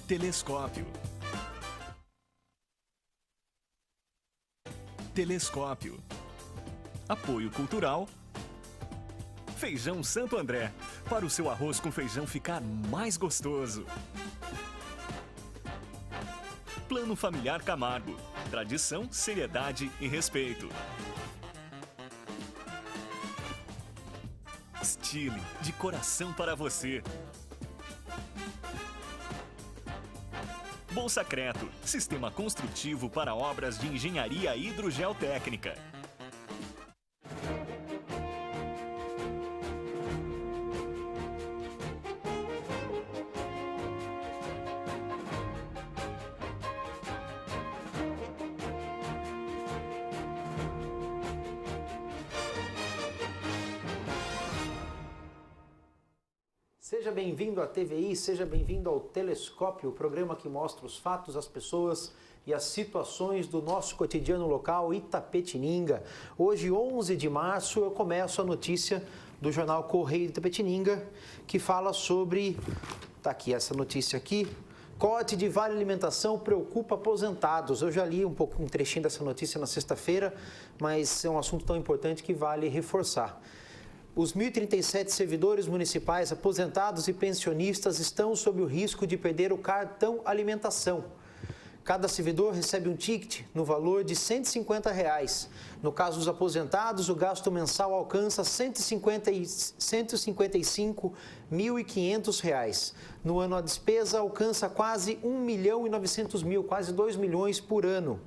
Telescópio. Telescópio. Apoio cultural. Feijão Santo André, para o seu arroz com feijão ficar mais gostoso. Plano Familiar Camargo. Tradição, seriedade e respeito. Stile, de coração para você. Bolsacreto, sistema construtivo para obras de engenharia hidrogeotécnica. Seja bem-vindo à TVI, seja bem-vindo ao Telescópio, o programa que mostra os fatos, as pessoas e as situações do nosso cotidiano local Itapetininga. Hoje, 11 de março, eu começo a notícia do jornal Correio de Itapetininga, que fala sobre, tá aqui essa notícia aqui, corte de vale alimentação preocupa aposentados. Eu já li um trechinho dessa notícia na sexta-feira, mas é um assunto tão importante que vale reforçar. Os 1.037 servidores municipais aposentados e pensionistas estão sob o risco de perder o cartão alimentação. Cada servidor recebe um ticket no valor de R$ 150. No caso dos aposentados, o gasto mensal alcança R$ 155.500. No ano, a despesa alcança quase R$ 1.900.000, quase R$ 2 milhões por ano.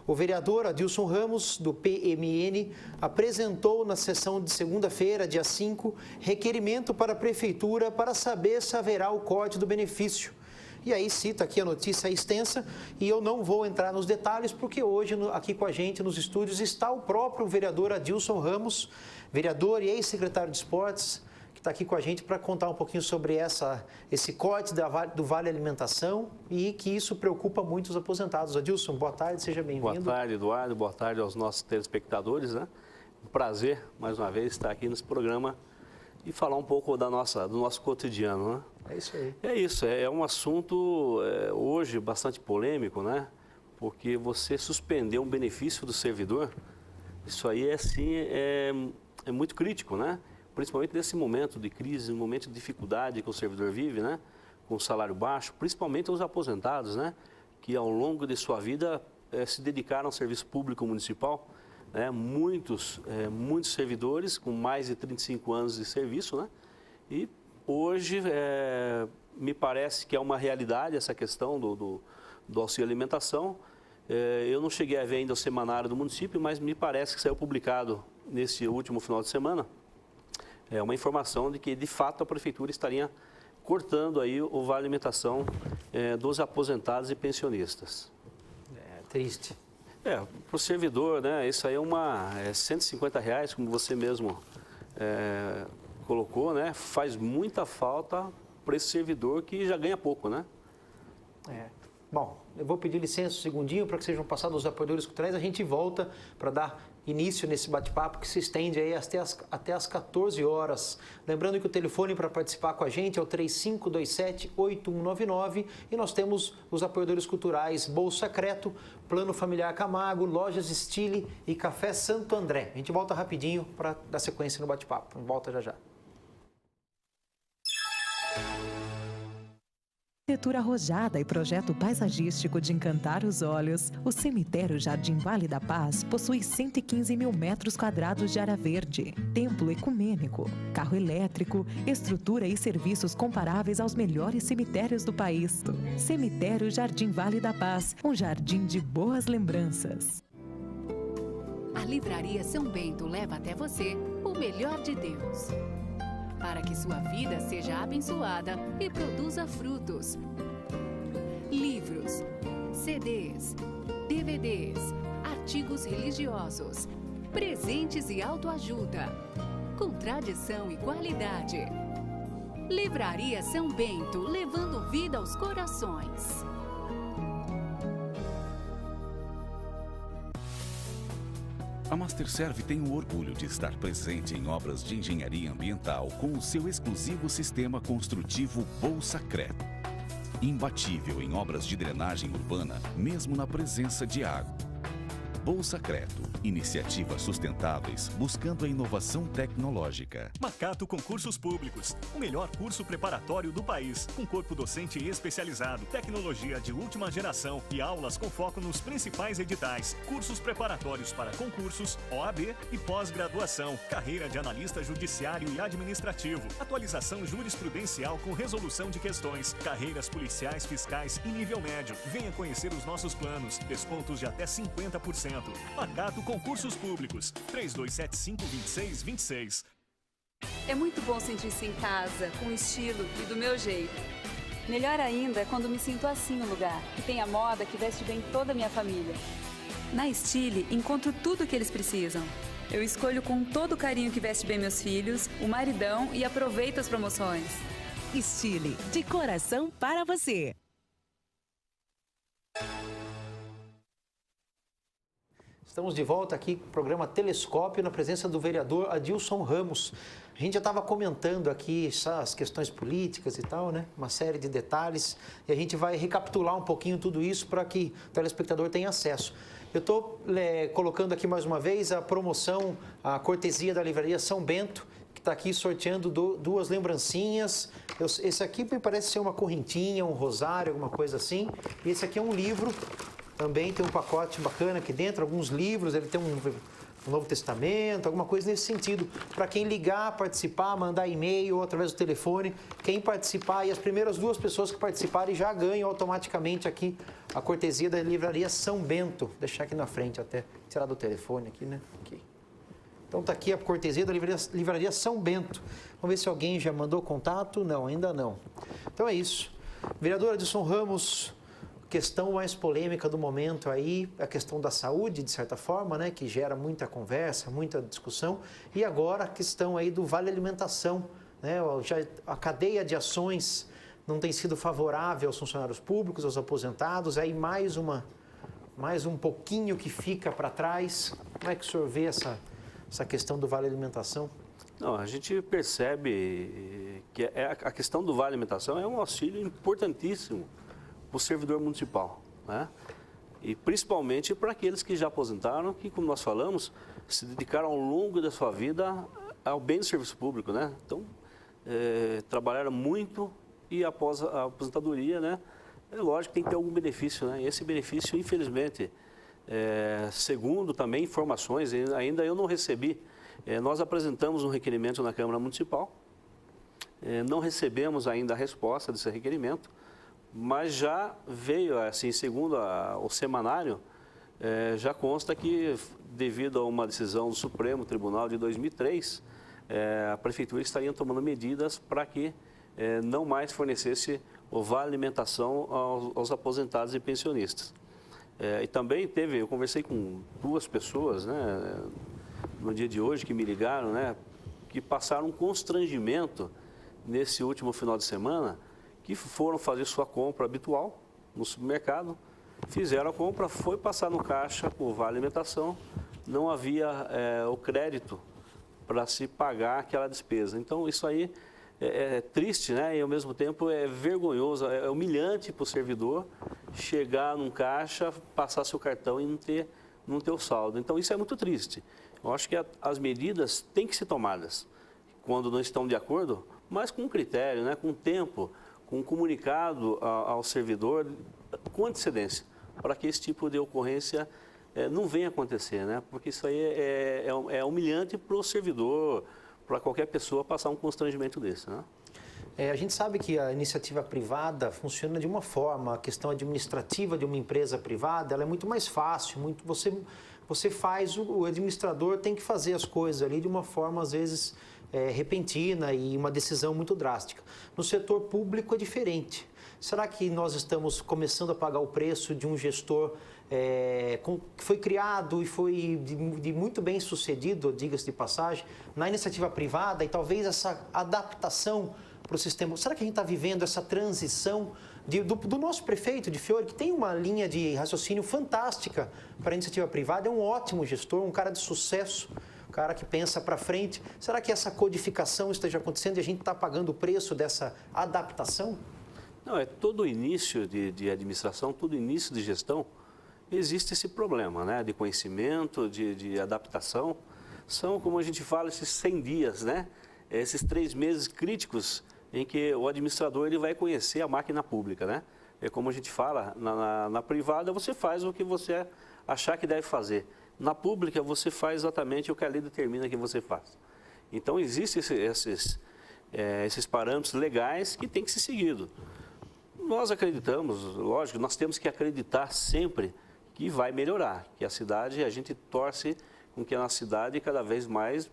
O vereador Adilson Ramos, do PMN, apresentou na sessão de segunda-feira, dia 5, requerimento para a Prefeitura para saber se haverá o corte do benefício. E aí cita aqui a notícia extensa e eu não vou entrar nos detalhes porque hoje aqui com a gente nos estúdios está o próprio vereador Adilson Ramos, vereador e ex-secretário de Esportes, que está aqui com a gente para contar um pouquinho sobre esse corte do Vale Alimentação e que isso preocupa muito os aposentados. Adilson, boa tarde, seja bem-vindo. Boa tarde, Eduardo, boa tarde aos nossos telespectadores, né? Um prazer, mais uma vez, estar aqui nesse programa e falar um pouco do nosso cotidiano, né? É isso aí. É isso, é um assunto hoje bastante polêmico, né? Porque você suspender um benefício do servidor, isso aí é muito crítico, né? Principalmente nesse momento de crise, no momento de dificuldade que o servidor vive, né? Com o salário baixo, principalmente os aposentados, né? Que ao longo de sua vida se dedicaram ao serviço público municipal, né? Muitos servidores com mais de 35 anos de serviço, né? E hoje me parece que é uma realidade essa questão do auxílio alimentação. Eu não cheguei a ver ainda o semanário do município, mas me parece que saiu publicado nesse último final de semana. É uma informação de que, de fato, a Prefeitura estaria cortando aí o Vale Alimentação dos aposentados e pensionistas. É triste. Para o servidor, né, isso aí é R$ 150, como você mesmo colocou, né, faz muita falta para esse servidor que já ganha pouco, né? Bom, eu vou pedir licença um segundinho para que sejam passados os apoiadores culturais. A gente volta para dar início nesse bate-papo que se estende aí até as 14 horas. Lembrando que o telefone para participar com a gente é o 3527-8199 e nós temos os apoiadores culturais Bolsacreto, Plano Familiar Camargo, Lojas Stile e Café Santo André. A gente volta rapidinho para dar sequência no bate-papo. Volta já já. Arquitetura arrojada e projeto paisagístico de encantar os olhos, o cemitério Jardim Vale da Paz possui 115 mil metros quadrados de área verde, templo ecumênico, carro elétrico, estrutura e serviços comparáveis aos melhores cemitérios do país. Cemitério Jardim Vale da Paz, um jardim de boas lembranças. A Livraria São Bento leva até você o melhor de Deus, para que sua vida seja abençoada e produza frutos. Livros, CDs, DVDs, artigos religiosos, presentes e autoajuda, com tradição e qualidade. Livraria São Bento, levando vida aos corações. A Masterserv tem o orgulho de estar presente em obras de engenharia ambiental com o seu exclusivo sistema construtivo Bolsacreto. imbatível em obras de drenagem urbana, mesmo na presença de água. Bolsa Creto, iniciativas sustentáveis buscando a inovação tecnológica. Macato Concursos Públicos, o melhor curso preparatório do país, com corpo docente especializado, tecnologia de última geração e aulas com foco nos principais editais, cursos preparatórios para concursos, OAB e pós-graduação, carreira de analista judiciário e administrativo, atualização jurisprudencial com resolução de questões, carreiras policiais, fiscais e nível médio. Venha conhecer os nossos planos, descontos de até 50%. Macato Concursos Públicos, 3275-2626. É muito bom sentir-se em casa, com estilo e do meu jeito. Melhor ainda é quando me sinto assim no lugar, que tem a moda que veste bem toda a minha família. Na Stile, encontro tudo o que eles precisam. Eu escolho com todo o carinho que veste bem meus filhos, o maridão e aproveito as promoções. Stile, de coração para você. Estamos de volta aqui com o programa Telescópio, na presença do vereador Adilson Ramos. A gente já estava comentando aqui as questões políticas e tal, né? Uma série de detalhes. E a gente vai recapitular um pouquinho tudo isso para que o telespectador tenha acesso. Eu estou colocando aqui mais uma vez a promoção, a cortesia da Livraria São Bento, que está aqui sorteando duas lembrancinhas. Esse aqui me parece ser uma correntinha, um rosário, alguma coisa assim. E esse aqui é um livro. Também tem um pacote bacana aqui dentro, alguns livros, ele tem um Novo Testamento, alguma coisa nesse sentido. Para quem ligar, participar, mandar e-mail ou através do telefone, quem participar, e as primeiras duas pessoas que participarem já ganham automaticamente aqui a cortesia da Livraria São Bento. Vou deixar aqui na frente até, tirar do telefone aqui, né? Aqui. Então está aqui a cortesia da Livraria São Bento. Vamos ver se alguém já mandou contato. Não, ainda não. Então é isso. Vereador Adilson Ramos, questão mais polêmica do momento aí, a questão da saúde, de certa forma, né, que gera muita conversa, muita discussão, e agora a questão aí do Vale Alimentação, né, a cadeia de ações não tem sido favorável aos funcionários públicos, aos aposentados, aí mais um pouquinho que fica para trás. Como é que o senhor vê essa questão do Vale Alimentação? Não, a gente percebe que a questão do Vale Alimentação é um auxílio importantíssimo para o servidor municipal, né? E principalmente para aqueles que já aposentaram, que, como nós falamos, se dedicaram ao longo da sua vida ao bem do serviço público, né? Então, trabalharam muito e após a aposentadoria, né? É lógico que tem que ter algum benefício, né? E esse benefício, infelizmente, segundo também informações, ainda eu não recebi. Nós apresentamos um requerimento na Câmara Municipal, não recebemos ainda a resposta desse requerimento, mas já veio, assim, segundo o semanário, já consta que, devido a uma decisão do Supremo Tribunal de 2003, a Prefeitura estaria tomando medidas para que não mais fornecesse o Vale Alimentação aos aposentados e pensionistas. E também eu conversei com duas pessoas, né, no dia de hoje, que me ligaram, né, que passaram um constrangimento nesse último final de semana, que foram fazer sua compra habitual no supermercado, fizeram a compra, foi passar no caixa com o Vale Alimentação, não havia o crédito para se pagar aquela despesa. Então, isso aí é triste, né? E ao mesmo tempo é vergonhoso, é humilhante para o servidor chegar num caixa, passar seu cartão e não ter o saldo. Então, isso é muito triste. Eu acho que as medidas têm que ser tomadas quando não estão de acordo, mas com critério, né? Com tempo, com um comunicado ao servidor com antecedência, para que esse tipo de ocorrência não venha acontecer, né? Porque isso aí é humilhante para o servidor, para qualquer pessoa passar um constrangimento desse, né? A gente sabe que a iniciativa privada funciona de uma forma, a questão administrativa de uma empresa privada, ela é muito mais fácil, você faz, o administrador tem que fazer as coisas ali de uma forma, às vezes, repentina e uma decisão muito drástica. No setor público é diferente. Será que nós estamos começando a pagar o preço de um gestor que foi criado e foi de muito bem sucedido, diga-se de passagem, na iniciativa privada, e talvez essa adaptação para o sistema? Será que a gente está vivendo essa transição do nosso prefeito de Fiore, que tem uma linha de raciocínio fantástica para a iniciativa privada, é um ótimo gestor, um cara de sucesso, um cara que pensa para frente. Será que essa codificação esteja acontecendo e a gente está pagando o preço dessa adaptação? Não, todo início de administração, todo início de gestão, existe esse problema, né? De conhecimento, de adaptação. São, como a gente fala, esses 100 dias, né? Esses 3 meses críticos em que o administrador ele vai conhecer a máquina pública, né? É como a gente fala, na privada você faz o que você achar que deve fazer. Na pública você faz exatamente o que a lei determina que você faz. Então existem esses parâmetros legais que têm que ser seguidos. Nós acreditamos, lógico, nós temos que acreditar sempre que vai melhorar, que a cidade, a gente torce com que a nossa cidade cada vez mais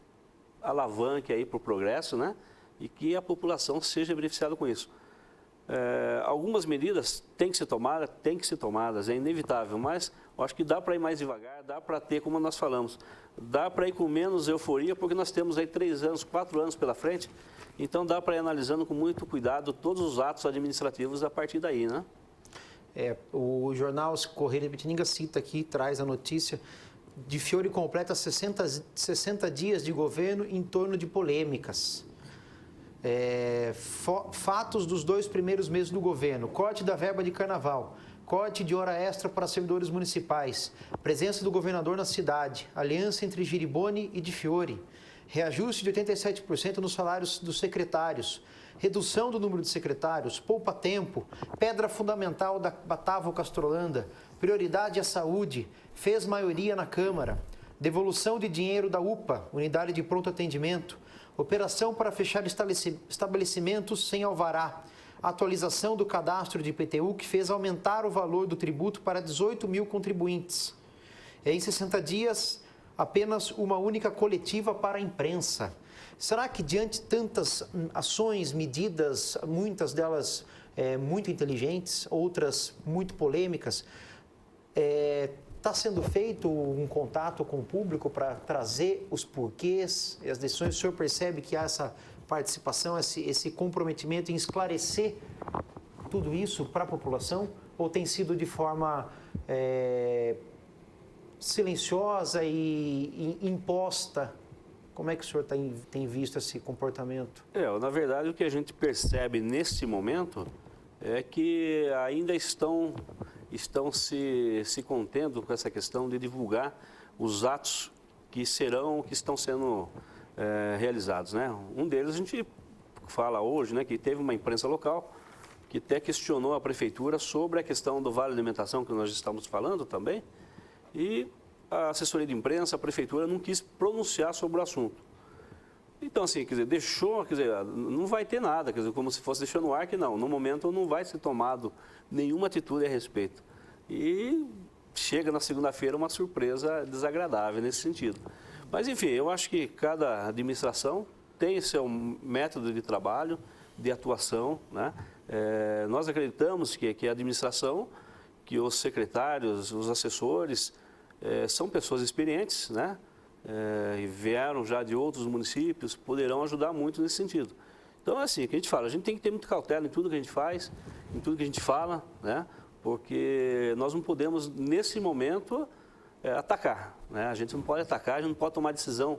alavanque aí para o progresso, né? E que a população seja beneficiada com isso. Algumas medidas têm que ser tomadas, é inevitável, mas eu acho que dá para ir mais devagar, dá para ter, como nós falamos, dá para ir com menos euforia, porque nós temos aí 3 anos, 4 anos pela frente, então dá para ir analisando com muito cuidado todos os atos administrativos a partir daí, né? O jornal Correio de Itapetininga cita aqui, traz a notícia de Fiore completa 60 dias de governo em torno de polêmicas. Fatos dos 2 primeiros meses do governo: corte da verba de carnaval, corte de hora extra para servidores municipais, presença do governador na cidade, aliança entre Giriboni e de Fiore, reajuste de 87% nos salários dos secretários, redução do número de secretários, poupa-tempo, pedra fundamental da Batavo Castrolanda, prioridade à saúde, fez maioria na Câmara, devolução de dinheiro da UPA, Unidade de Pronto Atendimento, operação para fechar estabelecimentos sem alvará, atualização do cadastro de IPTU que fez aumentar o valor do tributo para 18 mil contribuintes. Em 60 dias, apenas uma única coletiva para a imprensa. Será que diante de tantas ações, medidas, muitas delas muito inteligentes, outras muito polêmicas, está sendo feito um contato com o público para trazer os porquês e as decisões? O senhor percebe que há essa participação, esse comprometimento em esclarecer tudo isso para a população? Ou tem sido de forma silenciosa e imposta? Como é que o senhor tem visto esse comportamento? Na verdade, o que a gente percebe neste momento é que ainda estão se contendo com essa questão de divulgar os atos que estão sendo realizados, né? Um deles a gente fala hoje, né, que teve uma imprensa local que até questionou a prefeitura sobre a questão do vale alimentação que nós estamos falando também, e a assessoria de imprensa, a prefeitura não quis pronunciar sobre o assunto. Então, assim, não vai ter nada, como se fosse deixando no ar que não, no momento não vai ser tomado nenhuma atitude a respeito. E chega na segunda-feira uma surpresa desagradável nesse sentido. Mas, enfim, eu acho que cada administração tem seu método de trabalho, de atuação, né? Nós acreditamos que a administração, que os secretários, os assessores, são pessoas experientes, né? E vieram já de outros municípios, poderão ajudar muito nesse sentido. Então, é assim, que a gente fala, a gente tem que ter muita cautela em tudo que a gente faz, em tudo que a gente fala, né? Porque nós não podemos, nesse momento, atacar, né? A gente não pode atacar, a gente não pode tomar decisão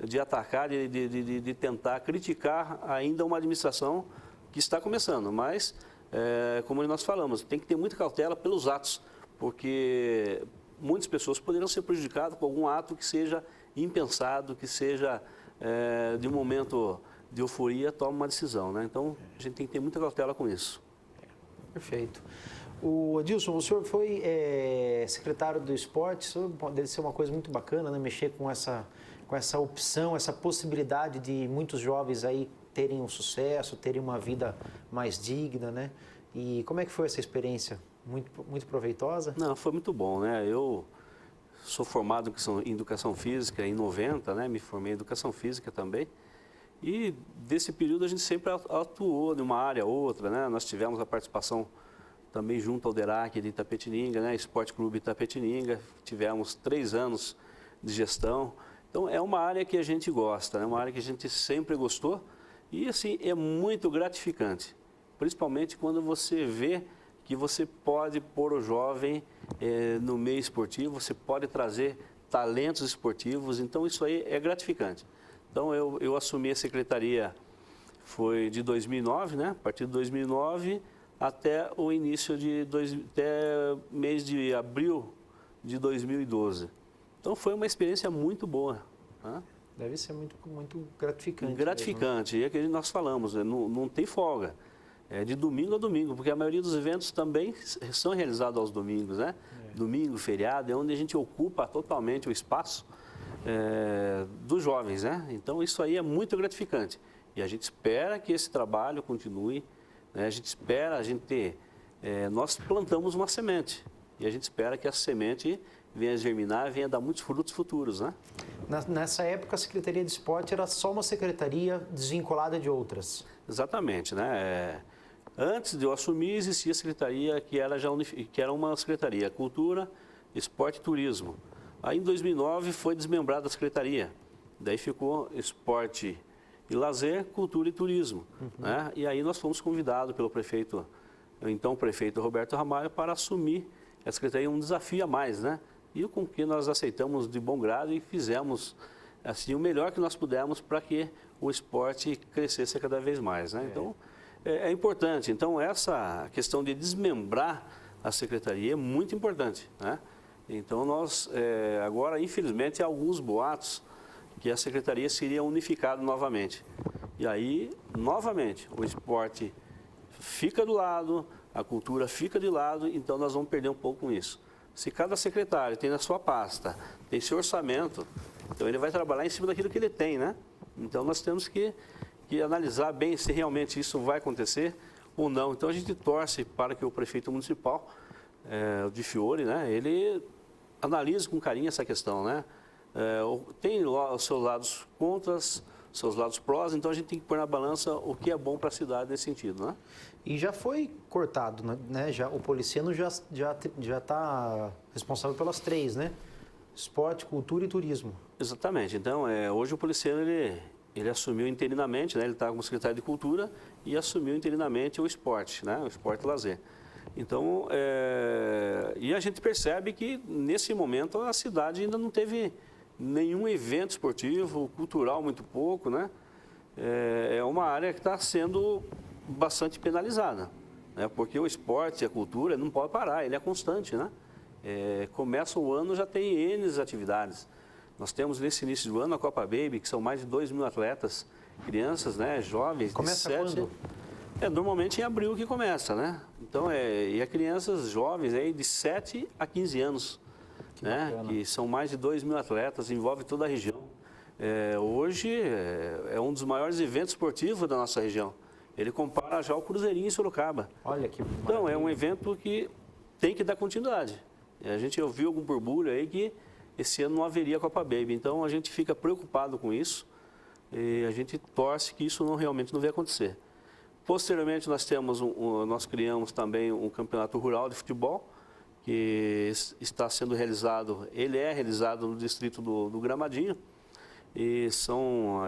de atacar, de tentar criticar ainda uma administração que está começando. Mas, como nós falamos, tem que ter muita cautela pelos atos, porque muitas pessoas poderão ser prejudicadas com algum ato que seja impensado, que seja de um momento de euforia, toma uma decisão, né? Então, a gente tem que ter muita cautela com isso. Perfeito. O Adilson, o senhor foi secretário do esporte, isso deve ser uma coisa muito bacana, né? Mexer com essa opção, essa possibilidade de muitos jovens aí terem um sucesso, terem uma vida mais digna, né? E como é que foi essa experiência? Muito proveitosa? Não, foi muito bom, né? Eu sou formado em Educação Física em 90, né? Me formei em Educação Física também. E desse período a gente sempre atuou de uma área ou outra, né? Nós tivemos a participação também junto ao DERAC de Itapetininga, né? Esporte Clube Itapetininga. Tivemos 3 anos de gestão. Então, é uma área que a gente gosta, né? Uma área que a gente sempre gostou. E, assim, é muito gratificante. Principalmente quando você vê que você pode pôr o jovem no meio esportivo, você pode trazer talentos esportivos. Então, isso aí é gratificante. Então, eu assumi a secretaria, foi de 2009, né? A partir de 2009, até o início até mês de abril de 2012. Então foi uma experiência muito boa. Né? Deve ser muito gratificante. Gratificante, mesmo. E é que nós falamos, não tem folga. É de domingo a domingo, porque a maioria dos eventos também são realizados aos domingos, né? Domingo, feriado, é onde a gente ocupa totalmente o espaço dos jovens, né? Então isso aí é muito gratificante. E a gente espera que esse trabalho continue, né? A gente espera, nós plantamos uma semente e a gente espera que essa semente venha germinar, venha dar muitos frutos futuros, né? Nessa época, a Secretaria de Esporte era só uma secretaria desvinculada de outras. Exatamente, né? Antes de eu assumir, existia a secretaria que era uma secretaria, Cultura, Esporte e Turismo. Aí, em 2009, foi desmembrada a secretaria. Daí ficou Esporte e Lazer, Cultura e Turismo. Né? E aí nós fomos convidados pelo prefeito, então o prefeito Roberto Ramalho, para assumir a secretaria, um desafio a mais, né? E com que nós aceitamos de bom grado e fizemos assim, o melhor que nós pudemos para que o esporte crescesse cada vez mais, né? Então, é importante. Então, essa questão de desmembrar a secretaria é muito importante, né? Então, nós, agora, infelizmente, há alguns boatos que a secretaria seria unificada novamente. E aí, novamente, o esporte fica do lado, a cultura fica de lado, então nós vamos perder um pouco com isso. Se cada secretário tem na sua pasta, tem seu orçamento, então ele vai trabalhar em cima daquilo que ele tem, né? Então, nós temos que analisar bem se realmente isso vai acontecer ou não. Então, a gente torce para que o prefeito municipal, o de Fiore, né, ele analise com carinho essa questão, né? Tem os seus lados contras, seus lados prós, então a gente tem que pôr na balança o que é bom para a cidade nesse sentido, né? E já foi cortado, né? O Policiano já está responsável pelas três, né? Esporte, cultura e turismo. Exatamente. Então, hoje o Policiano, ele assumiu interinamente, né? Ele está como secretário de Cultura e assumiu interinamente o esporte, né? O esporte e lazer. Então, e a gente percebe que nesse momento a cidade ainda não teve nenhum evento esportivo, cultural muito pouco, né? É uma área que está sendo bastante penalizada, né? Porque o esporte e a cultura não pode parar, ele é constante, né? Começa o ano, já tem N atividades. Nós temos nesse início do ano a Copa Baby, que são mais de 2.000 atletas, crianças, né, jovens. Começa quando? Normalmente em abril que começa, né? Então, e a crianças jovens aí de 7 a 15 anos, né? Que são mais de 2.000 atletas, envolve toda a região. Hoje é um dos maiores eventos esportivos da nossa região. Ele compara já o Cruzeirinho em Sorocaba. Olha que maravilha. Então, é um evento que tem que dar continuidade. A gente ouviu algum burbúrio aí que esse ano não haveria Copa Baby. Então, a gente fica preocupado com isso e a gente torce que isso realmente não venha acontecer. Posteriormente, nós criamos também um campeonato rural de futebol, que está sendo realizado, ele é realizado no distrito do Gramadinho, e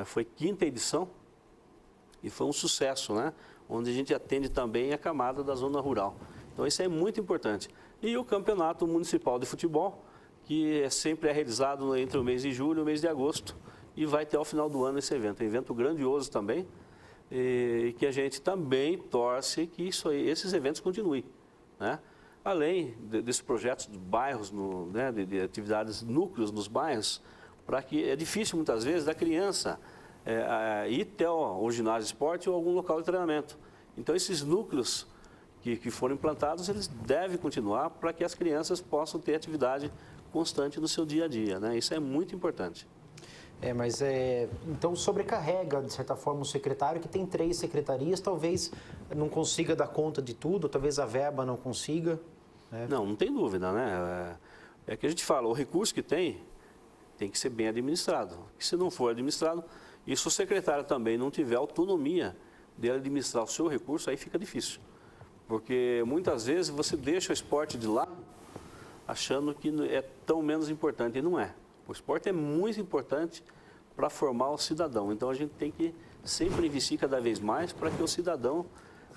foi 5ª edição, e foi um sucesso, né? Onde a gente atende também a camada da zona rural. Então, isso é muito importante. E o campeonato municipal de futebol, que sempre é realizado entre o mês de julho e o mês de agosto, e vai até o final do ano esse evento. É um evento grandioso também, e que a gente também torce que esses eventos continuem, né? Além desses projetos de bairros, né, de atividades, núcleos nos bairros, para que é difícil muitas vezes da criança ir até o ginásio de esporte ou algum local de treinamento. Então, esses núcleos que foram implantados, eles devem continuar para que as crianças possam ter atividade constante no seu dia a dia, né? Isso é muito importante. Mas então sobrecarrega, de certa forma, o secretário, que tem 3 secretarias, talvez não consiga dar conta de tudo, talvez a verba não consiga. Né? Não tem dúvida, né? É que a gente fala, o recurso que tem que ser bem administrado. E se não for administrado, e se o secretário também não tiver autonomia de administrar o seu recurso, aí fica difícil. Porque muitas vezes você deixa o esporte de lado, achando que é tão menos importante, e não é. O esporte é muito importante para formar o cidadão. Então, a gente tem que sempre investir cada vez mais para que o cidadão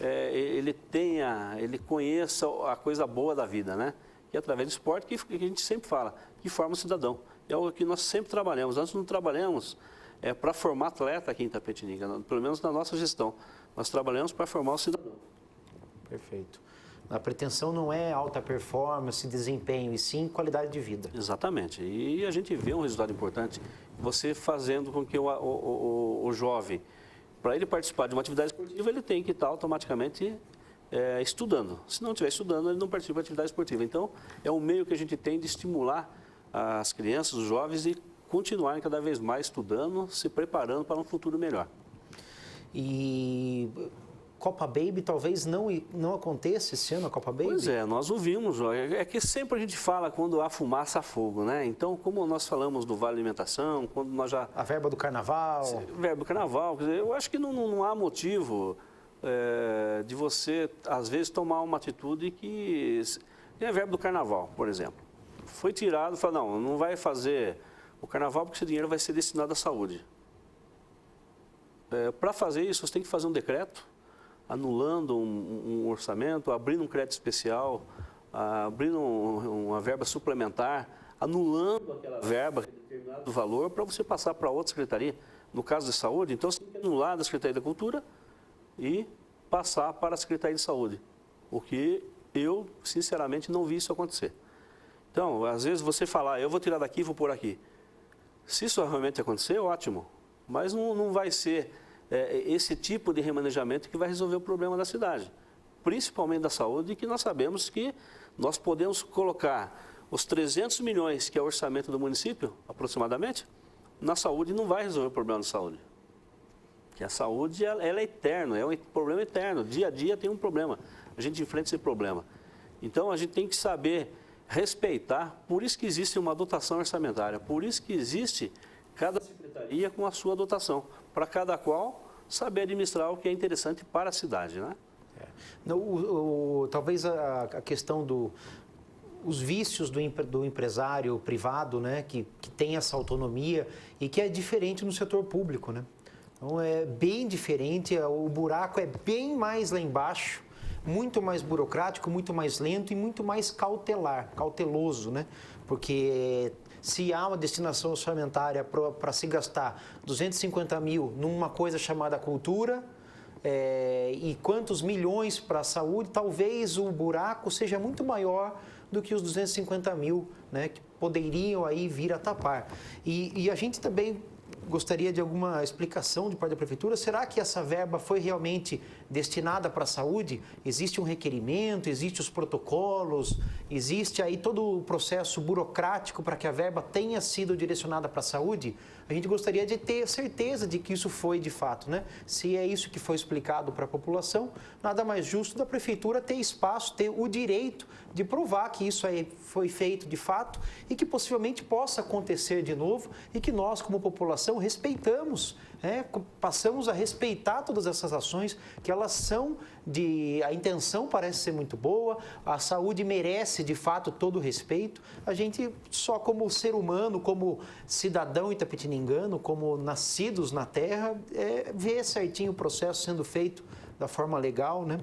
ele conheça a coisa boa da vida, né? Que é através do esporte que a gente sempre fala, que forma o cidadão. É o que nós sempre trabalhamos. Nós não trabalhamos para formar atleta aqui em Itapetininga, pelo menos na nossa gestão. Nós trabalhamos para formar o cidadão. Perfeito. A pretensão não é alta performance, desempenho, e sim qualidade de vida. Exatamente. E a gente vê um resultado importante, você fazendo com que o jovem, para ele participar de uma atividade esportiva, ele tem que estar automaticamente estudando. Se não estiver estudando, ele não participa da atividade esportiva. Então, é um meio que a gente tem de estimular as crianças, os jovens, e continuarem cada vez mais estudando, se preparando para um futuro melhor. E Copa Baby talvez não aconteça esse ano, a Copa Baby? Pois é, nós ouvimos. É que sempre a gente fala quando há fumaça, há fogo, né? Então, como nós falamos do Vale Alimentação, quando nós já... A verba do Carnaval. Verba do Carnaval, quer dizer, eu acho que não há motivo de você, às vezes, tomar uma atitude que... É a verba do Carnaval, por exemplo. Foi tirado, falou, não vai fazer o Carnaval porque esse dinheiro vai ser destinado à saúde. Para fazer isso, você tem que fazer um decreto, anulando um orçamento, abrindo um crédito especial, abrindo uma verba suplementar, anulando aquela verba, determinado valor, para você passar para outra secretaria. No caso de saúde, então você tem que anular da Secretaria da Cultura e passar para a Secretaria de Saúde. O que eu, sinceramente, não vi isso acontecer. Então, às vezes você fala, eu vou tirar daqui e vou pôr aqui. Se isso realmente acontecer, ótimo. Mas não vai ser esse tipo de remanejamento que vai resolver o problema da cidade. Principalmente da saúde, que nós sabemos que nós podemos colocar os 300 milhões, que é o orçamento do município, aproximadamente, na saúde, não vai resolver o problema da saúde. Porque a saúde, ela é eterna, é um problema eterno. Dia a dia tem um problema. A gente enfrenta esse problema. Então, a gente tem que saber respeitar, por isso que existe uma dotação orçamentária, por isso que existe cada secretaria com a sua dotação, para cada qual saber administrar o que é interessante para a cidade, né? Talvez a questão os vícios do empresário privado, né, que tem essa autonomia e que é diferente no setor público, né? Então, é bem diferente, o buraco é bem mais lá embaixo, muito mais burocrático, muito mais lento e muito mais cauteloso, né? Porque se há uma destinação orçamentária para se gastar 250 mil numa coisa chamada cultura, e quantos milhões para a saúde, talvez o buraco seja muito maior do que os 250 mil, né, que poderiam aí vir a tapar. E a gente também gostaria de alguma explicação de parte da Prefeitura. Será que essa verba foi realmente destinada para a saúde? Existe um requerimento, existem os protocolos, existe aí todo o processo burocrático para que a verba tenha sido direcionada para a saúde? A gente gostaria de ter certeza de que isso foi de fato, né? Se é isso que foi explicado para a população, nada mais justo da Prefeitura ter espaço, ter o direito de provar que isso aí foi feito de fato e que possivelmente possa acontecer de novo e que nós, como população, respeitamos, passamos a respeitar todas essas ações, que elas são a intenção parece ser muito boa, a saúde merece de fato todo o respeito. A gente só como ser humano, como cidadão itapetiningano, como nascidos na terra, vê certinho o processo sendo feito da forma legal, né?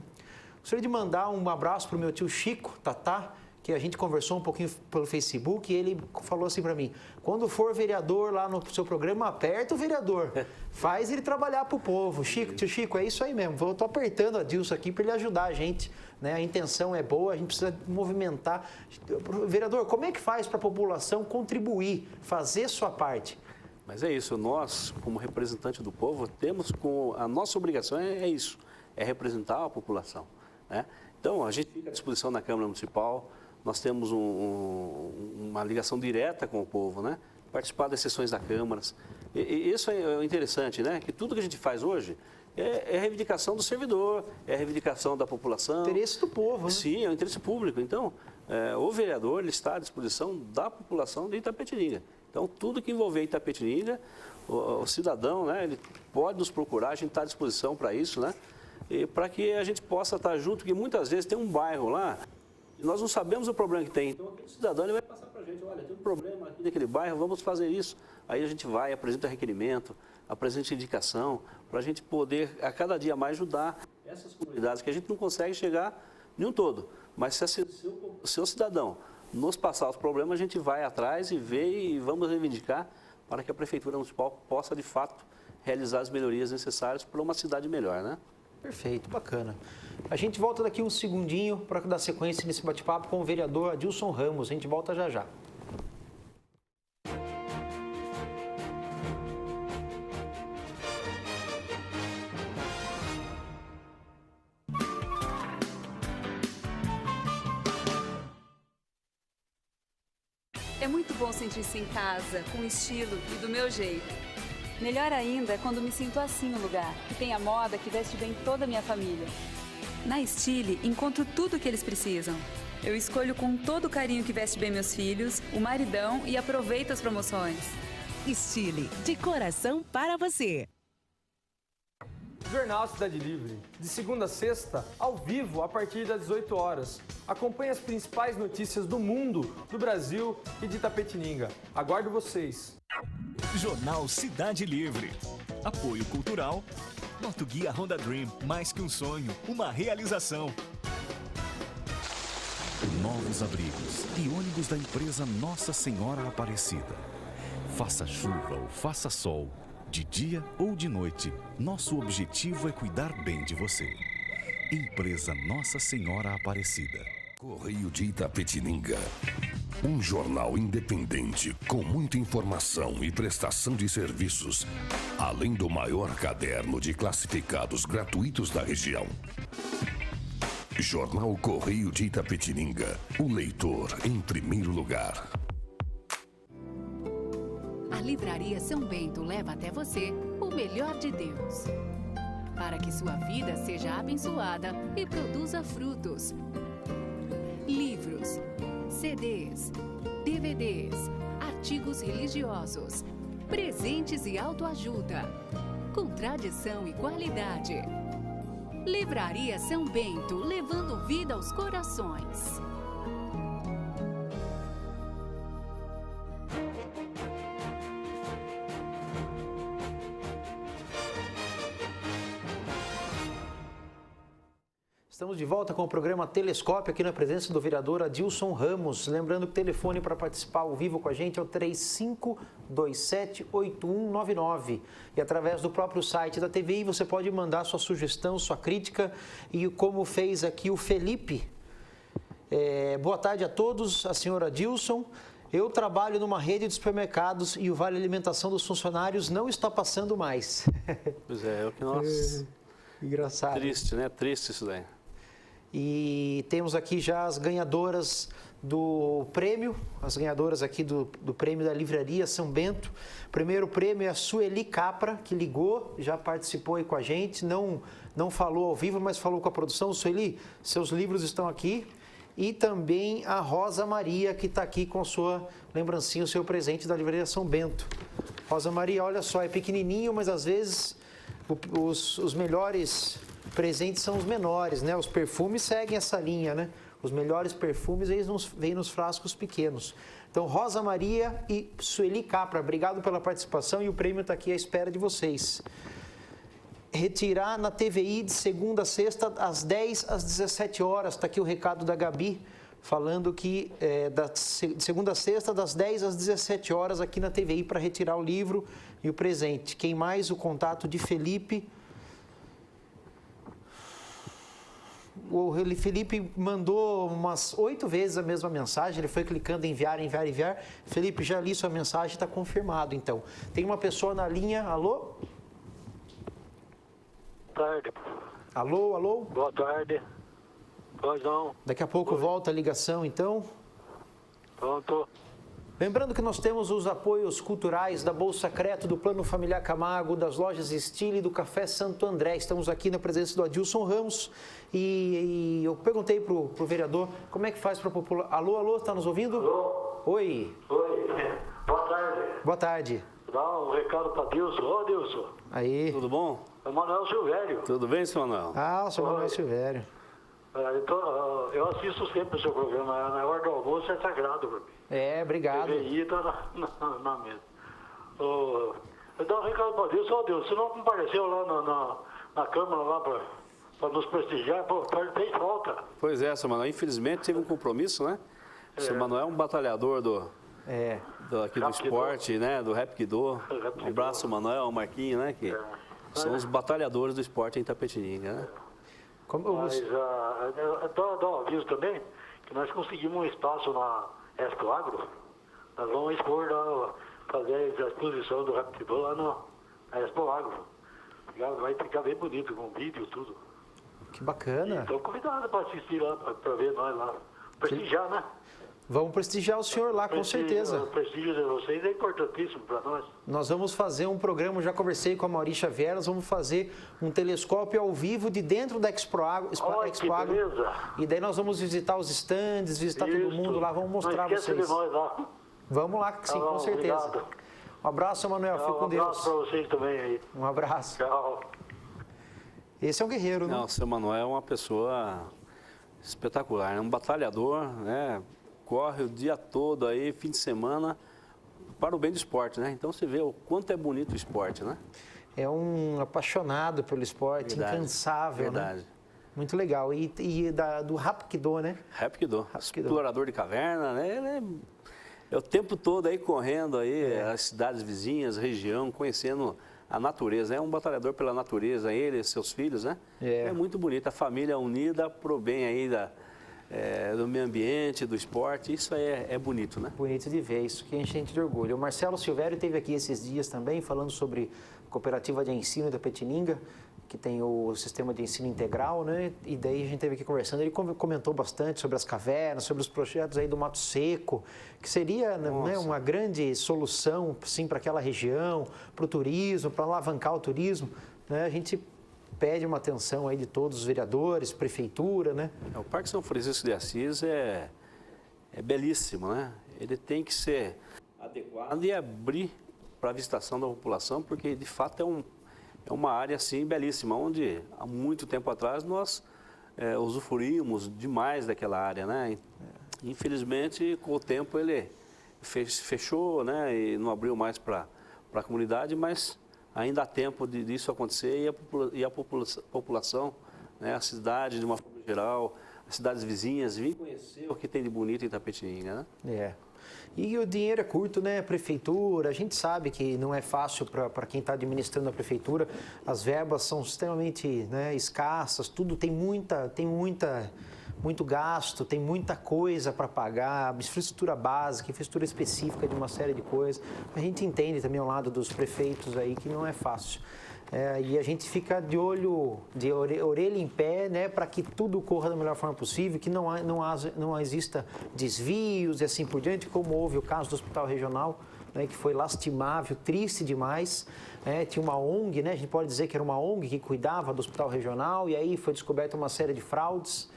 Gostaria de mandar um abraço para o meu tio Chico, Tatá, que a gente conversou um pouquinho pelo Facebook e ele falou assim para mim, quando for vereador lá no seu programa, aperta o vereador, faz ele trabalhar para o povo. Chico, tio Chico, é isso aí mesmo, eu estou apertando a Dilson aqui para ele ajudar a gente, né? A intenção é boa, a gente precisa movimentar. Vereador, como é que faz para a população contribuir, fazer sua parte? Mas é isso, nós, como representante do povo, temos a nossa obrigação é isso, é representar a população, né? Então, a gente fica à disposição na Câmara Municipal, nós temos uma ligação direta com o povo, né? Participar das sessões da Câmara. E isso é interessante, né? Que tudo que a gente faz hoje é reivindicação do servidor, é reivindicação da população. Interesse do povo, né? Sim, é o interesse público. Então, o vereador ele está à disposição da população de Itapetininga. Então, tudo que envolver Itapetininga, o cidadão, né? Ele pode nos procurar, a gente está à disposição para isso, né? E para que a gente possa estar junto, que muitas vezes tem um bairro lá, e nós não sabemos o problema que tem. Então, aquele cidadão ele vai passar para a gente, olha, tem um problema aqui naquele bairro, vamos fazer isso. Aí a gente vai, apresenta requerimento, apresenta indicação, para a gente poder, a cada dia mais, ajudar essas comunidades, que a gente não consegue chegar em um todo. Mas se o cidadão nos passar os problemas, a gente vai atrás e vê e vamos reivindicar para que a Prefeitura Municipal possa, de fato, realizar as melhorias necessárias para uma cidade melhor, né? Perfeito, bacana. A gente volta daqui um segundinho para dar sequência nesse bate-papo com o vereador Adilson Ramos. A gente volta já já. É muito bom sentir-se em casa, com estilo e do meu jeito. Melhor ainda é quando me sinto assim no lugar, que tem a moda que veste bem toda a minha família. Na Estile, encontro tudo o que eles precisam. Eu escolho com todo o carinho que veste bem meus filhos, o maridão e aproveito as promoções. Estile, de coração para você. Jornal Cidade Livre, de segunda a sexta, ao vivo, a partir das 18 horas. Acompanhe as principais notícias do mundo, do Brasil e de Itapetininga. Aguardo vocês. Jornal Cidade Livre. Apoio cultural. Moto Guia Honda Dream, mais que um sonho, uma realização. Novos abrigos e ônibus da empresa Nossa Senhora Aparecida. Faça chuva ou faça sol, de dia ou de noite, nosso objetivo é cuidar bem de você. Empresa Nossa Senhora Aparecida. Correio de Itapetininga. Um jornal independente com muita informação e prestação de serviços, além do maior caderno de classificados gratuitos da região. Jornal Correio de Itapetininga. O leitor em primeiro lugar. A Livraria São Bento leva até você o melhor de Deus, para que sua vida seja abençoada e produza frutos. Livros, CDs, DVDs, artigos religiosos, presentes e autoajuda, com tradição e qualidade. Livraria São Bento, levando vida aos corações. Estamos de volta com o programa Telescópio, aqui na presença do vereador Adilson Ramos. Lembrando que o telefone para participar ao vivo com a gente é o 3527-8199. E através do próprio site da TVI você pode mandar sua sugestão, sua crítica. E como fez aqui o Felipe. Boa tarde a todos, a senhora Adilson. Eu trabalho numa rede de supermercados e o Vale Alimentação dos funcionários não está passando mais. Pois é o que nós... Engraçado. Triste, né? Triste isso daí. E temos aqui já as ganhadoras do prêmio, as ganhadoras aqui do prêmio da Livraria São Bento. O primeiro prêmio é a Sueli Capra, que ligou, já participou aí com a gente, não falou ao vivo, mas falou com a produção. Sueli, seus livros estão aqui. E também a Rosa Maria, que está aqui com a sua lembrancinha, o seu presente da Livraria São Bento. Rosa Maria, olha só, é pequenininho, mas às vezes os melhores presentes são os menores, né? Os perfumes seguem essa linha, né? Os melhores perfumes vêm nos frascos pequenos. Então, Rosa Maria e Sueli Capra, obrigado pela participação e o prêmio está aqui à espera de vocês. Retirar na TVI de segunda a sexta, às 10 às 17 horas. Está aqui o recado da Gabi, falando que de segunda a sexta, das 10 às 17 horas, aqui na TVI, para retirar o livro e o presente. Quem mais? O contato de Felipe. O Felipe mandou umas 8 vezes a mesma mensagem, ele foi clicando em enviar. Felipe, já li sua mensagem, está confirmado, então. Tem uma pessoa na linha, alô? Boa tarde. Alô? Boa tarde. Pois não. Daqui a pouco volta a ligação, então. Pronto. Lembrando que nós temos os apoios culturais da Bolsa Creto, do Plano Familiar Camargo, das lojas Estile e do Café Santo André. Estamos aqui na presença do Adilson Ramos e eu perguntei para o vereador como é que faz para a população... Alô, está nos ouvindo? Alô? Oi. Boa tarde. Boa tarde. Dá um recado para Dilson. Ô, Dilson. Aí. Tudo bom? É o Manuel Silvério. Tudo bem, seu Manuel? Ah, o seu Manuel Silvério. Então, eu assisto sempre o seu programa. Na hora do almoço é sagrado para mim. Obrigado. TVI está na mesa. Eu dou um recado para Deus. Ô, Deus, você não compareceu lá na Câmara lá para nos prestigiar? Pô, fez falta. Pois é, seu Manuel. Infelizmente teve um compromisso, né? O seu Manuel é um batalhador aqui do esporte, né? Do Rapkido. Um abraço, Manuel, o Marquinho, né? Que São os batalhadores do esporte em Itapetininga, né? Mas dá um aviso também que nós conseguimos um espaço na Expo Agro. Nós vamos expor, fazer a exposição do Rapidão lá na Expo Agro. Vai ficar bem bonito, com vídeo, tudo. Que bacana. Então convidado para assistir lá, para ver nós lá. Prestigiar, né? Vamos prestigiar o senhor lá, com certeza. O prestígio de vocês é importantíssimo para nós. Nós vamos fazer um programa, já conversei com a Maurícia Xavier, nós vamos fazer um telescópio ao vivo de dentro da Expo Agro. Beleza. E daí nós vamos visitar os stands, visitar todo mundo lá, vamos mostrar Não vocês. De nós lá. Vamos lá, sim, com certeza. Obrigado. Um abraço, Manuel, fique com Deus. Um abraço para vocês também aí. Um abraço. Tchau. Esse é um guerreiro, né? Não, o seu Manuel é uma pessoa espetacular, é um batalhador, né? Corre o dia todo aí, fim de semana, para o bem do esporte, né? Então você vê o quanto é bonito o esporte, né? É um apaixonado pelo esporte, Verdade. Incansável, Verdade. né? Muito legal. E do Rapkido, né? Rapkido, explorador de caverna, né? Ele é o tempo todo aí correndo aí, as cidades vizinhas, região, conhecendo a natureza. É um batalhador pela natureza, ele e seus filhos, né? É muito bonito, a família unida pro bem aí do meio ambiente, do esporte, isso é bonito, né? Bonito de ver, isso que enche a gente de orgulho. O Marcelo Silvério esteve aqui esses dias também, falando sobre a cooperativa de ensino da Itapetininga, que tem o sistema de ensino integral, né? E daí a gente esteve aqui conversando, ele comentou bastante sobre as cavernas, sobre os projetos aí do Mato Seco, que seria, né, uma grande solução, sim, para aquela região, para o turismo, para alavancar o turismo, né? A gente pede uma atenção aí de todos os vereadores, prefeitura, né? O Parque São Francisco de Assis é belíssimo, né? Ele tem que ser adequado e abrir para a visitação da população, porque de fato é uma área assim belíssima, onde há muito tempo atrás nós usufruímos demais daquela área, né? Infelizmente, com o tempo ele fechou, né? E não abriu mais para a comunidade, mas ainda há tempo disso acontecer e a população, né, a cidade de uma forma geral, as cidades vizinhas, vir conhecer o que tem de bonito em Itapetininga, né? E o dinheiro é curto, né? Prefeitura, a gente sabe que não é fácil para quem está administrando a prefeitura, as verbas são extremamente, né, escassas, tudo tem muito gasto, tem muita coisa para pagar, infraestrutura básica, infraestrutura específica de uma série de coisas. A gente entende também ao lado dos prefeitos aí que não é fácil. E a gente fica de olho, de orelha em pé, né, para que tudo corra da melhor forma possível, que não exista desvios e assim por diante, como houve o caso do Hospital Regional, né, que foi lastimável, triste demais. Tinha uma ONG, né, a gente pode dizer que era uma ONG que cuidava do Hospital Regional, e aí foi descoberta uma série de fraudes.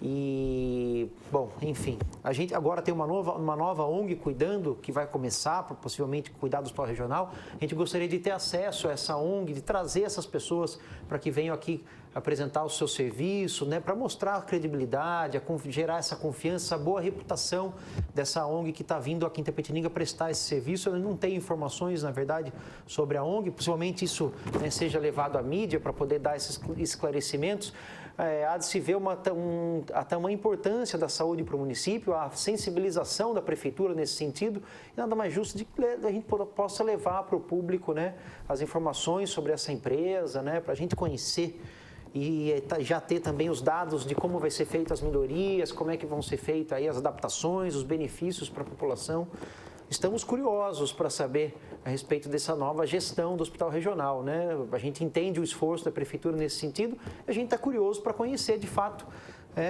E, bom, enfim, a gente agora tem uma nova ONG cuidando, que vai começar, possivelmente, cuidar do Hospital Regional. A gente gostaria de ter acesso a essa ONG, de trazer essas pessoas para que venham aqui apresentar o seu serviço, né, para mostrar a credibilidade, gerar essa confiança, essa boa reputação dessa ONG que está vindo aqui em Itapetininga prestar esse serviço. Eu não tenho informações, na verdade, sobre a ONG, possivelmente isso, né, seja levado à mídia para poder dar esses esclarecimentos. Há de se ver a tamanha importância da saúde para o município, a sensibilização da prefeitura nesse sentido, e nada mais justo de que a gente possa levar para o público, né, as informações sobre essa empresa, né, para a gente conhecer e já ter também os dados de como vai ser feitas as melhorias, como é que vão ser feitas aí as adaptações, os benefícios para a população. Estamos curiosos para saber a respeito dessa nova gestão do Hospital Regional, né? A gente entende o esforço da Prefeitura nesse sentido, a gente está curioso para conhecer, de fato,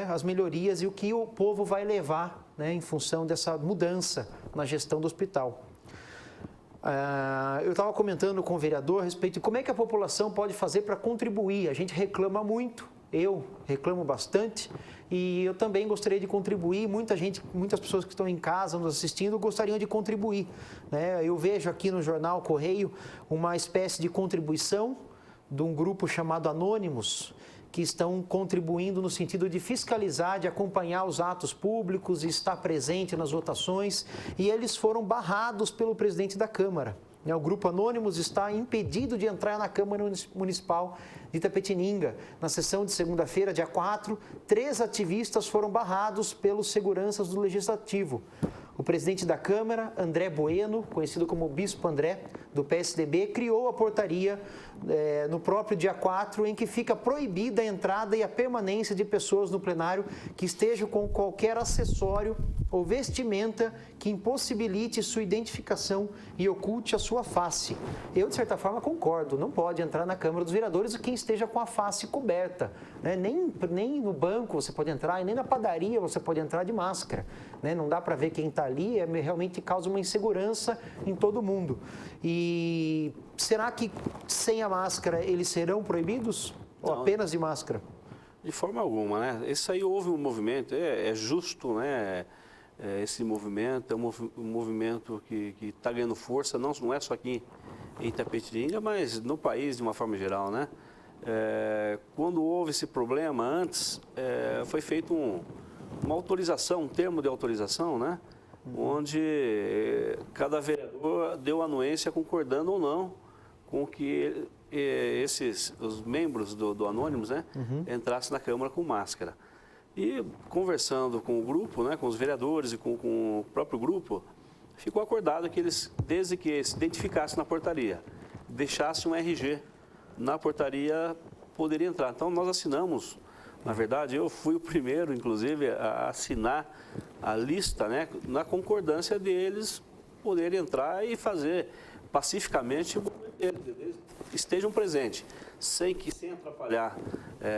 as melhorias e o que o povo vai levar, né, em função dessa mudança na gestão do hospital. Eu estava comentando com o vereador a respeito de como é que a população pode fazer para contribuir. A gente reclama muito, eu reclamo bastante, e eu também gostaria de contribuir. Muitas pessoas que estão em casa nos assistindo gostariam de contribuir, né? Eu vejo aqui no jornal Correio uma espécie de contribuição de um grupo chamado Anônimos, que estão contribuindo no sentido de fiscalizar, de acompanhar os atos públicos e estar presente nas votações, e eles foram barrados pelo presidente da Câmara. O Grupo Anônimos está impedido de entrar na Câmara Municipal de Itapetininga. Na sessão de segunda-feira, dia 4, 3 ativistas foram barrados pelos seguranças do Legislativo. O presidente da Câmara, André Bueno, conhecido como Bispo André, do PSDB, criou a portaria no próprio dia 4, em que fica proibida a entrada e a permanência de pessoas no plenário que estejam com qualquer acessório ou vestimenta que impossibilite sua identificação e oculte a sua face. Eu, de certa forma, concordo, não pode entrar na Câmara dos Vereadores quem esteja com a face coberta, né? Nem no banco você pode entrar, e nem na padaria você pode entrar de máscara, né? Não dá para ver quem está ali, realmente causa uma insegurança em todo mundo. E será que sem a máscara eles serão proibidos? Ou apenas de máscara? De forma alguma, né? Isso aí houve um movimento, é justo, né? Esse movimento é um movimento que está ganhando força, não é só aqui em Itapetininga, mas no país de uma forma geral, né? Quando houve esse problema antes, foi feito uma autorização, um termo de autorização, né? Onde cada vereador deu anuência concordando ou não com que os membros do Anônimos, né, entrassem na Câmara com máscara. E conversando com o grupo, né, com os vereadores e com o próprio grupo, ficou acordado que eles, desde que se identificassem na portaria, deixassem um RG na portaria, poderia entrar. Então nós assinamos, na verdade, eu fui o primeiro, inclusive, a assinar a lista, né, na concordância deles poderem entrar e fazer pacificamente o movimento deles, estejam presentes, sem atrapalhar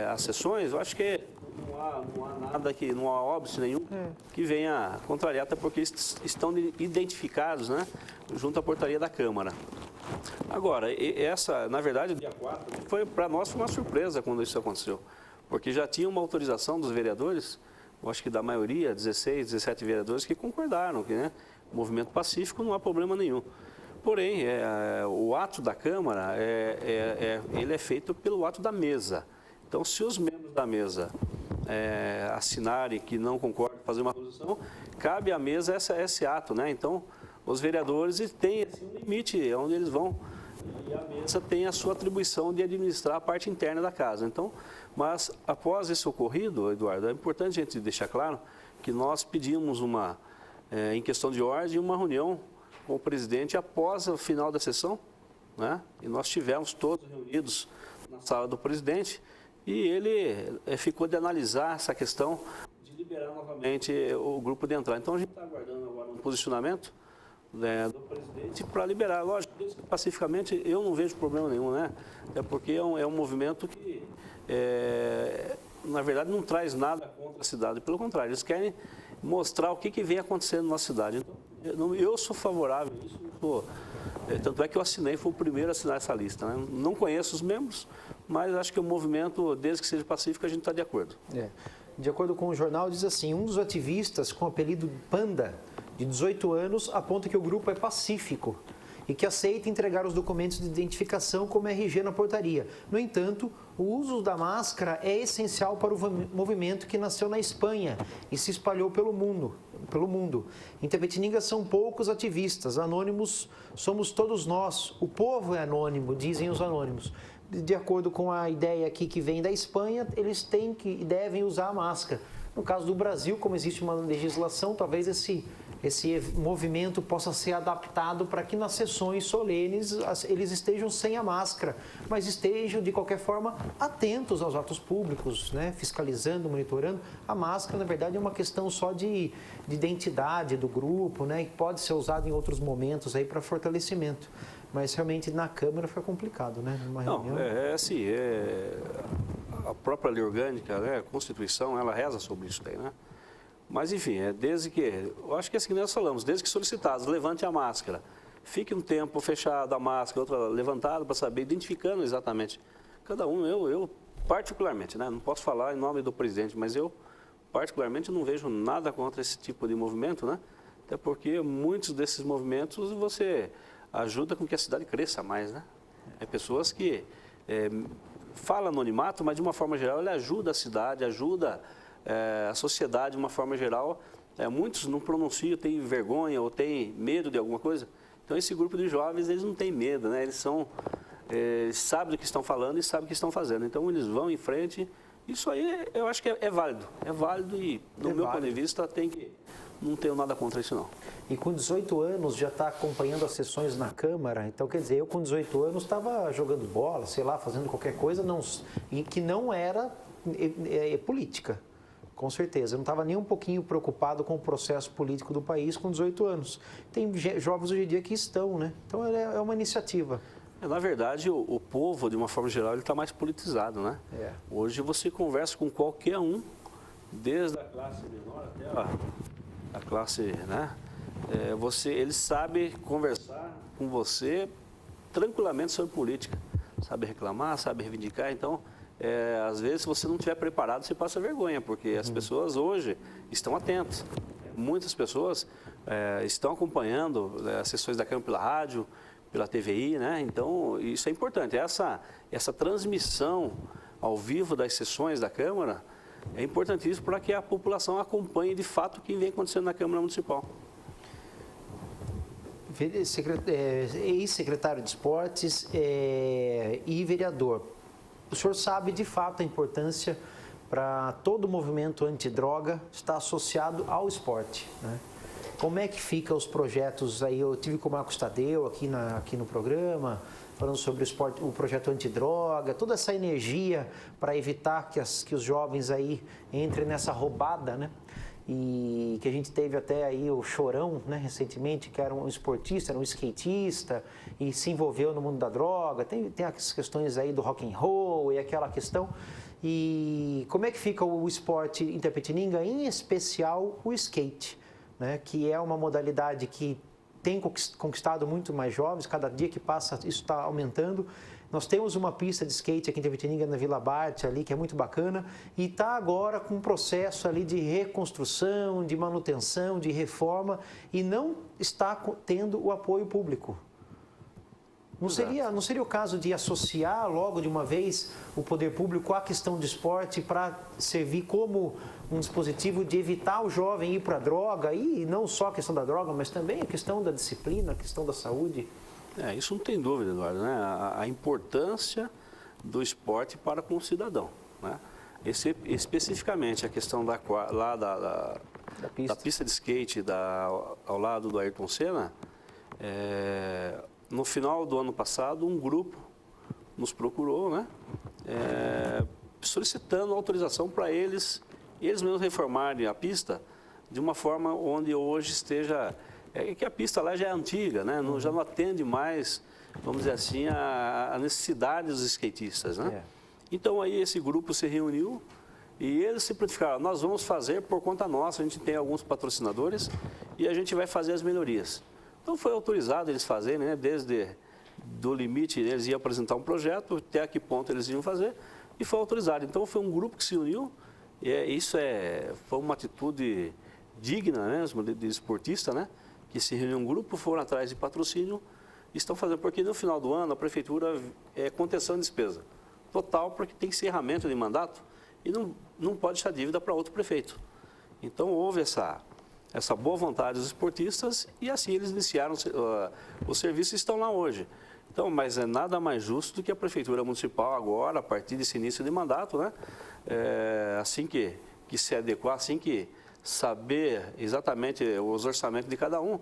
as sessões. Eu acho que não há nada que, não há óbice nenhum que venha contrariar, até porque estão identificados, né, junto à portaria da Câmara. Agora, na verdade, o dia 4, para nós foi uma surpresa quando isso aconteceu, porque já tinha uma autorização dos vereadores, eu acho que da maioria, 16, 17 vereadores, que concordaram que, né, movimento pacífico não há problema nenhum. Porém, o ato da Câmara, ele é feito pelo ato da mesa. Então, se os membros da mesa assinarem que não concordam, fazer uma posição, cabe à mesa esse ato, né? Então, os vereadores têm assim, um limite onde eles vão, e a mesa tem a sua atribuição de administrar a parte interna da casa. Então, mas após esse ocorrido, Eduardo, é importante a gente deixar claro que nós pedimos em questão de ordem, uma reunião com o presidente após o final da sessão, né? E nós tivemos todos reunidos na sala do presidente e ele ficou de analisar essa questão de liberar novamente o grupo de entrar. Então a gente está aguardando agora um posicionamento, né, do presidente para liberar. Lógico, pacificamente eu não vejo problema nenhum, né? Até porque é um movimento que, na verdade, não traz nada contra a cidade. Pelo contrário, eles querem mostrar o que vem acontecendo na cidade. Então, eu sou favorável a isso. Tanto é que eu assinei, fui o primeiro a assinar essa lista, né? Não conheço os membros, mas acho que o movimento, desde que seja pacífico, a gente está de acordo. De acordo com o jornal, diz assim, um dos ativistas com o apelido Panda, de 18 anos, aponta que o grupo é pacífico e que aceita entregar os documentos de identificação como RG na portaria. No entanto, o uso da máscara é essencial para o movimento que nasceu na Espanha e se espalhou pelo mundo. Em Itapetininga são poucos ativistas, anônimos somos todos nós, o povo é anônimo, dizem os anônimos. De acordo com a ideia aqui que vem da Espanha, eles têm e devem usar a máscara. No caso do Brasil, como existe uma legislação, talvez esse movimento possa ser adaptado para que nas sessões solenes eles estejam sem a máscara, mas estejam, de qualquer forma, atentos aos atos públicos, né? Fiscalizando, monitorando. A máscara, na verdade, é uma questão só de identidade do grupo, né? E pode ser usado em outros momentos aí para fortalecimento. Mas realmente na Câmara foi complicado, né? Numa reunião. A própria lei orgânica, né, a Constituição, ela reza sobre isso daí, né? Mas, enfim, desde que, eu acho que é assim que nós falamos, desde que solicitados, levante a máscara, fique um tempo fechado a máscara, outra levantada para saber, identificando exatamente. Cada um, eu particularmente, né, não posso falar em nome do presidente, mas eu particularmente não vejo nada contra esse tipo de movimento, né? Até porque muitos desses movimentos você ajuda com que a cidade cresça mais, né? É pessoas que falam anonimato, mas de uma forma geral ele ajuda a cidade, ajuda a sociedade de uma forma geral. Muitos não pronunciam, têm vergonha ou têm medo de alguma coisa. Então esse grupo de jovens, eles não têm medo, né? Eles sabem do que estão falando e sabem o que estão fazendo. Então eles vão em frente. Isso aí eu acho que é válido. É válido e, no meu ponto de vista, tem que não tenho nada contra isso, não. E com 18 anos já está acompanhando as sessões na Câmara, então quer dizer, eu com 18 anos estava jogando bola, sei lá, fazendo qualquer coisa que não era política, com certeza. Eu não estava nem um pouquinho preocupado com o processo político do país com 18 anos. Tem jovens hoje em dia que estão, né? Então é uma iniciativa. Na verdade, o povo, de uma forma geral, ele está mais politizado, né? Hoje você conversa com qualquer um, desde a classe menor até a classe, né? Ele sabe conversar com você tranquilamente sobre política, sabe reclamar, sabe reivindicar. Então, às vezes, se você não estiver preparado, você passa vergonha, porque as pessoas hoje estão atentas. Muitas pessoas estão acompanhando as sessões da Câmara pela rádio, pela TVI, né? Então, isso é importante. Essa transmissão ao vivo das sessões da Câmara é importantíssimo para que a população acompanhe de fato o que vem acontecendo na Câmara Municipal. Ex-secretário de Esportes e vereador, o senhor sabe de fato a importância para todo o movimento antidroga estar associado ao esporte, né? Como é que ficam os projetos aí? Eu tive com o Marcos Tadeu aqui no programa, falando sobre o projeto antidroga, toda essa energia para evitar que os jovens aí entrem nessa roubada, né? E que a gente teve até aí o Chorão, né, recentemente, que era um esportista, era um skatista e se envolveu no mundo da droga. Tem as questões aí do rock and roll e aquela questão. E como é que fica o esporte em Itapetininga, em especial o skate, né, que é uma modalidade que tem conquistado muito mais jovens, cada dia que passa isso está aumentando. Nós temos uma pista de skate aqui em Itapetininga, na Vila Bart, ali, que é muito bacana, e está agora com um processo ali de reconstrução, de manutenção, de reforma, e não está tendo o apoio público. Não seria o caso de associar logo de uma vez o poder público à questão do esporte para servir como um dispositivo de evitar o jovem ir para a droga, e não só a questão da droga, mas também a questão da disciplina, a questão da saúde? Isso não tem dúvida, Eduardo, né? A importância do esporte para com o cidadão, né? Especificamente a questão da pista de skate ao lado do Ayrton Senna, no final do ano passado, um grupo nos procurou, né? Solicitando autorização para eles mesmos reformarem a pista de uma forma onde hoje esteja... que a pista lá já é antiga, né? Já não atende mais, vamos dizer assim, a necessidade dos skatistas, né? Então aí esse grupo se reuniu e eles se prontificaram: nós vamos fazer por conta nossa, a gente tem alguns patrocinadores e a gente vai fazer as melhorias. Então foi autorizado eles fazerem, né? Desde do limite, eles iam apresentar um projeto, até a que ponto eles iam fazer, e foi autorizado. Então foi um grupo que se uniu, e foi uma atitude digna, né? De esportista, né? Que se reuniu um grupo, foram atrás de patrocínio, estão fazendo, porque no final do ano a prefeitura é contenção de despesa total, porque tem encerramento de mandato e não pode deixar dívida para outro prefeito. Então houve essa boa vontade dos esportistas e assim eles iniciaram os serviços e estão lá hoje. Então, mas é nada mais justo do que a prefeitura municipal agora, a partir desse início de mandato, né? Assim que se adequar, assim que saber exatamente os orçamentos de cada um,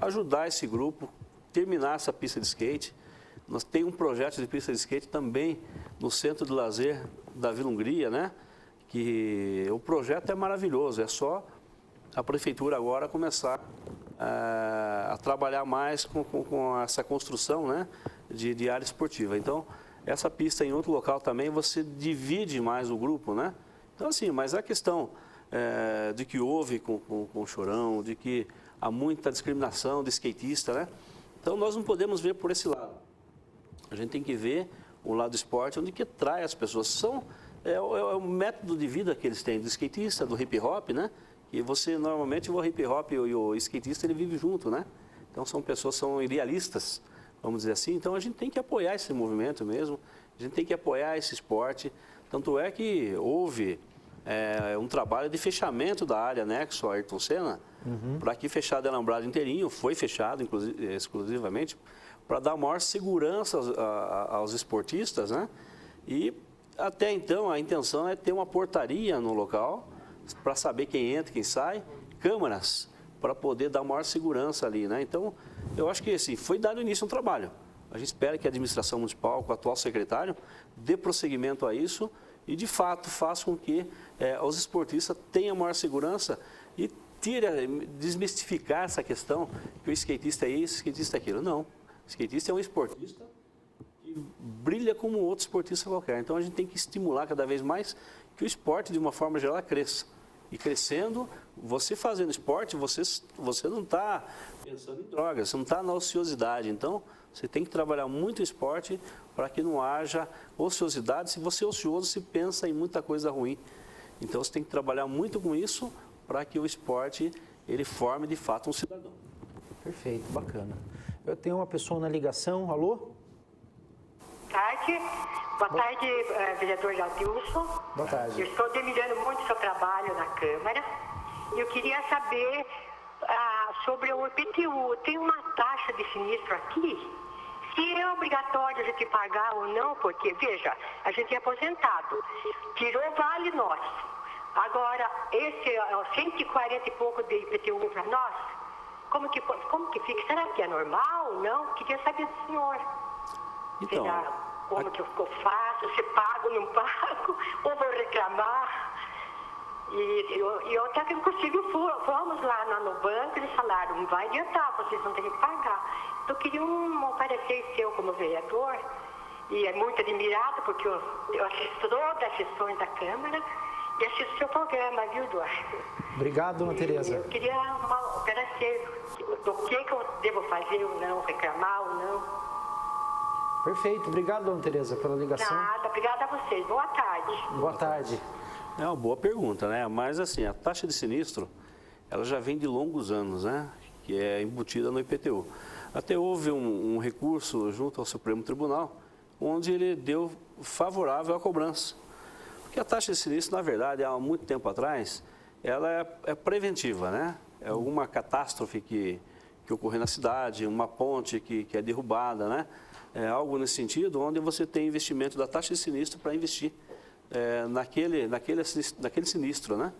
ajudar esse grupo, terminar essa pista de skate. Nós temos um projeto de pista de skate também no Centro de Lazer da Vila Hungria, né? Que o projeto é maravilhoso, é só a prefeitura agora começar a trabalhar mais com essa construção, né? de área esportiva. Então, essa pista em outro local também, você divide mais o grupo, né? Então, assim, mas a questão de que houve com o Chorão, de que há muita discriminação de skatista, né? Então, nós não podemos ver por esse lado. A gente tem que ver o lado do esporte, onde que atrai as pessoas. É o método de vida que eles têm, do skatista, do hip hop, né? E você, normalmente, o hip hop e o skatista, ele vive junto, né? Então, são pessoas, são idealistas, vamos dizer assim. Então, a gente tem que apoiar esse movimento mesmo, a gente tem que apoiar esse esporte. Tanto é que houve um trabalho de fechamento da área anexo ao Ayrton Senna, para que fechado de alambrado inteirinho, foi fechado exclusivamente, para dar maior segurança aos esportistas, né? E até então a intenção é ter uma portaria no local, para saber quem entra, quem sai, câmaras para poder dar maior segurança ali, né? Então, eu acho que assim, foi dado início a um trabalho. A gente espera que a administração municipal, com o atual secretário, dê prosseguimento a isso e, de fato, faça com que os esportistas tenham maior segurança e desmistificar essa questão que o skatista é isso, o skatista é aquilo. Não, o skatista é um esportista que brilha como outro esportista qualquer. Então, a gente tem que estimular cada vez mais que o esporte, de uma forma geral, cresça. E crescendo, você fazendo esporte, você não está pensando em drogas, você não está na ociosidade. Então, você tem que trabalhar muito o esporte para que não haja ociosidade. Se você é ocioso, você pensa em muita coisa ruim. Então, você tem que trabalhar muito com isso para que o esporte ele forme, de fato, um cidadão. Perfeito, bacana. Eu tenho uma pessoa na ligação. Alô? Boa tarde, vereador Jadilson. Boa tarde. Eu estou admirando muito o seu trabalho na Câmara. Eu queria saber sobre o IPTU. Tem uma taxa de sinistro aqui? Se é obrigatório a gente pagar ou não, porque, veja, a gente é aposentado. Tirou vale nós. Agora, esse 140 e pouco de IPTU para nós, como que fica? Será que é normal ou não? Queria saber do senhor. Então, como que eu faço, se pago, não pago, ou vou reclamar. E eu até que inclusive fomos lá no banco e eles falaram, não vai adiantar, vocês vão ter que pagar. Eu queria um parecer seu como vereador, e é muito admirado porque eu assisto todas as sessões da Câmara e assisto o seu programa, viu, Eduardo? Obrigado, dona Tereza. Eu queria um parecer do que eu devo fazer ou não, reclamar ou não. Perfeito. Obrigado, dona Tereza, pela ligação. Nada, obrigada a vocês. Boa tarde. Boa tarde. É uma boa pergunta, né? Mas, assim, a taxa de sinistro, ela já vem de longos anos, né? Que é embutida no IPTU. Até houve um recurso junto ao Supremo Tribunal, onde ele deu favorável à cobrança. Porque a taxa de sinistro, na verdade, há muito tempo atrás, ela é preventiva, né? É alguma catástrofe que ocorreu na cidade, uma ponte que é derrubada, né? É algo nesse sentido, onde você tem investimento da taxa de sinistro para investir naquele sinistro, né?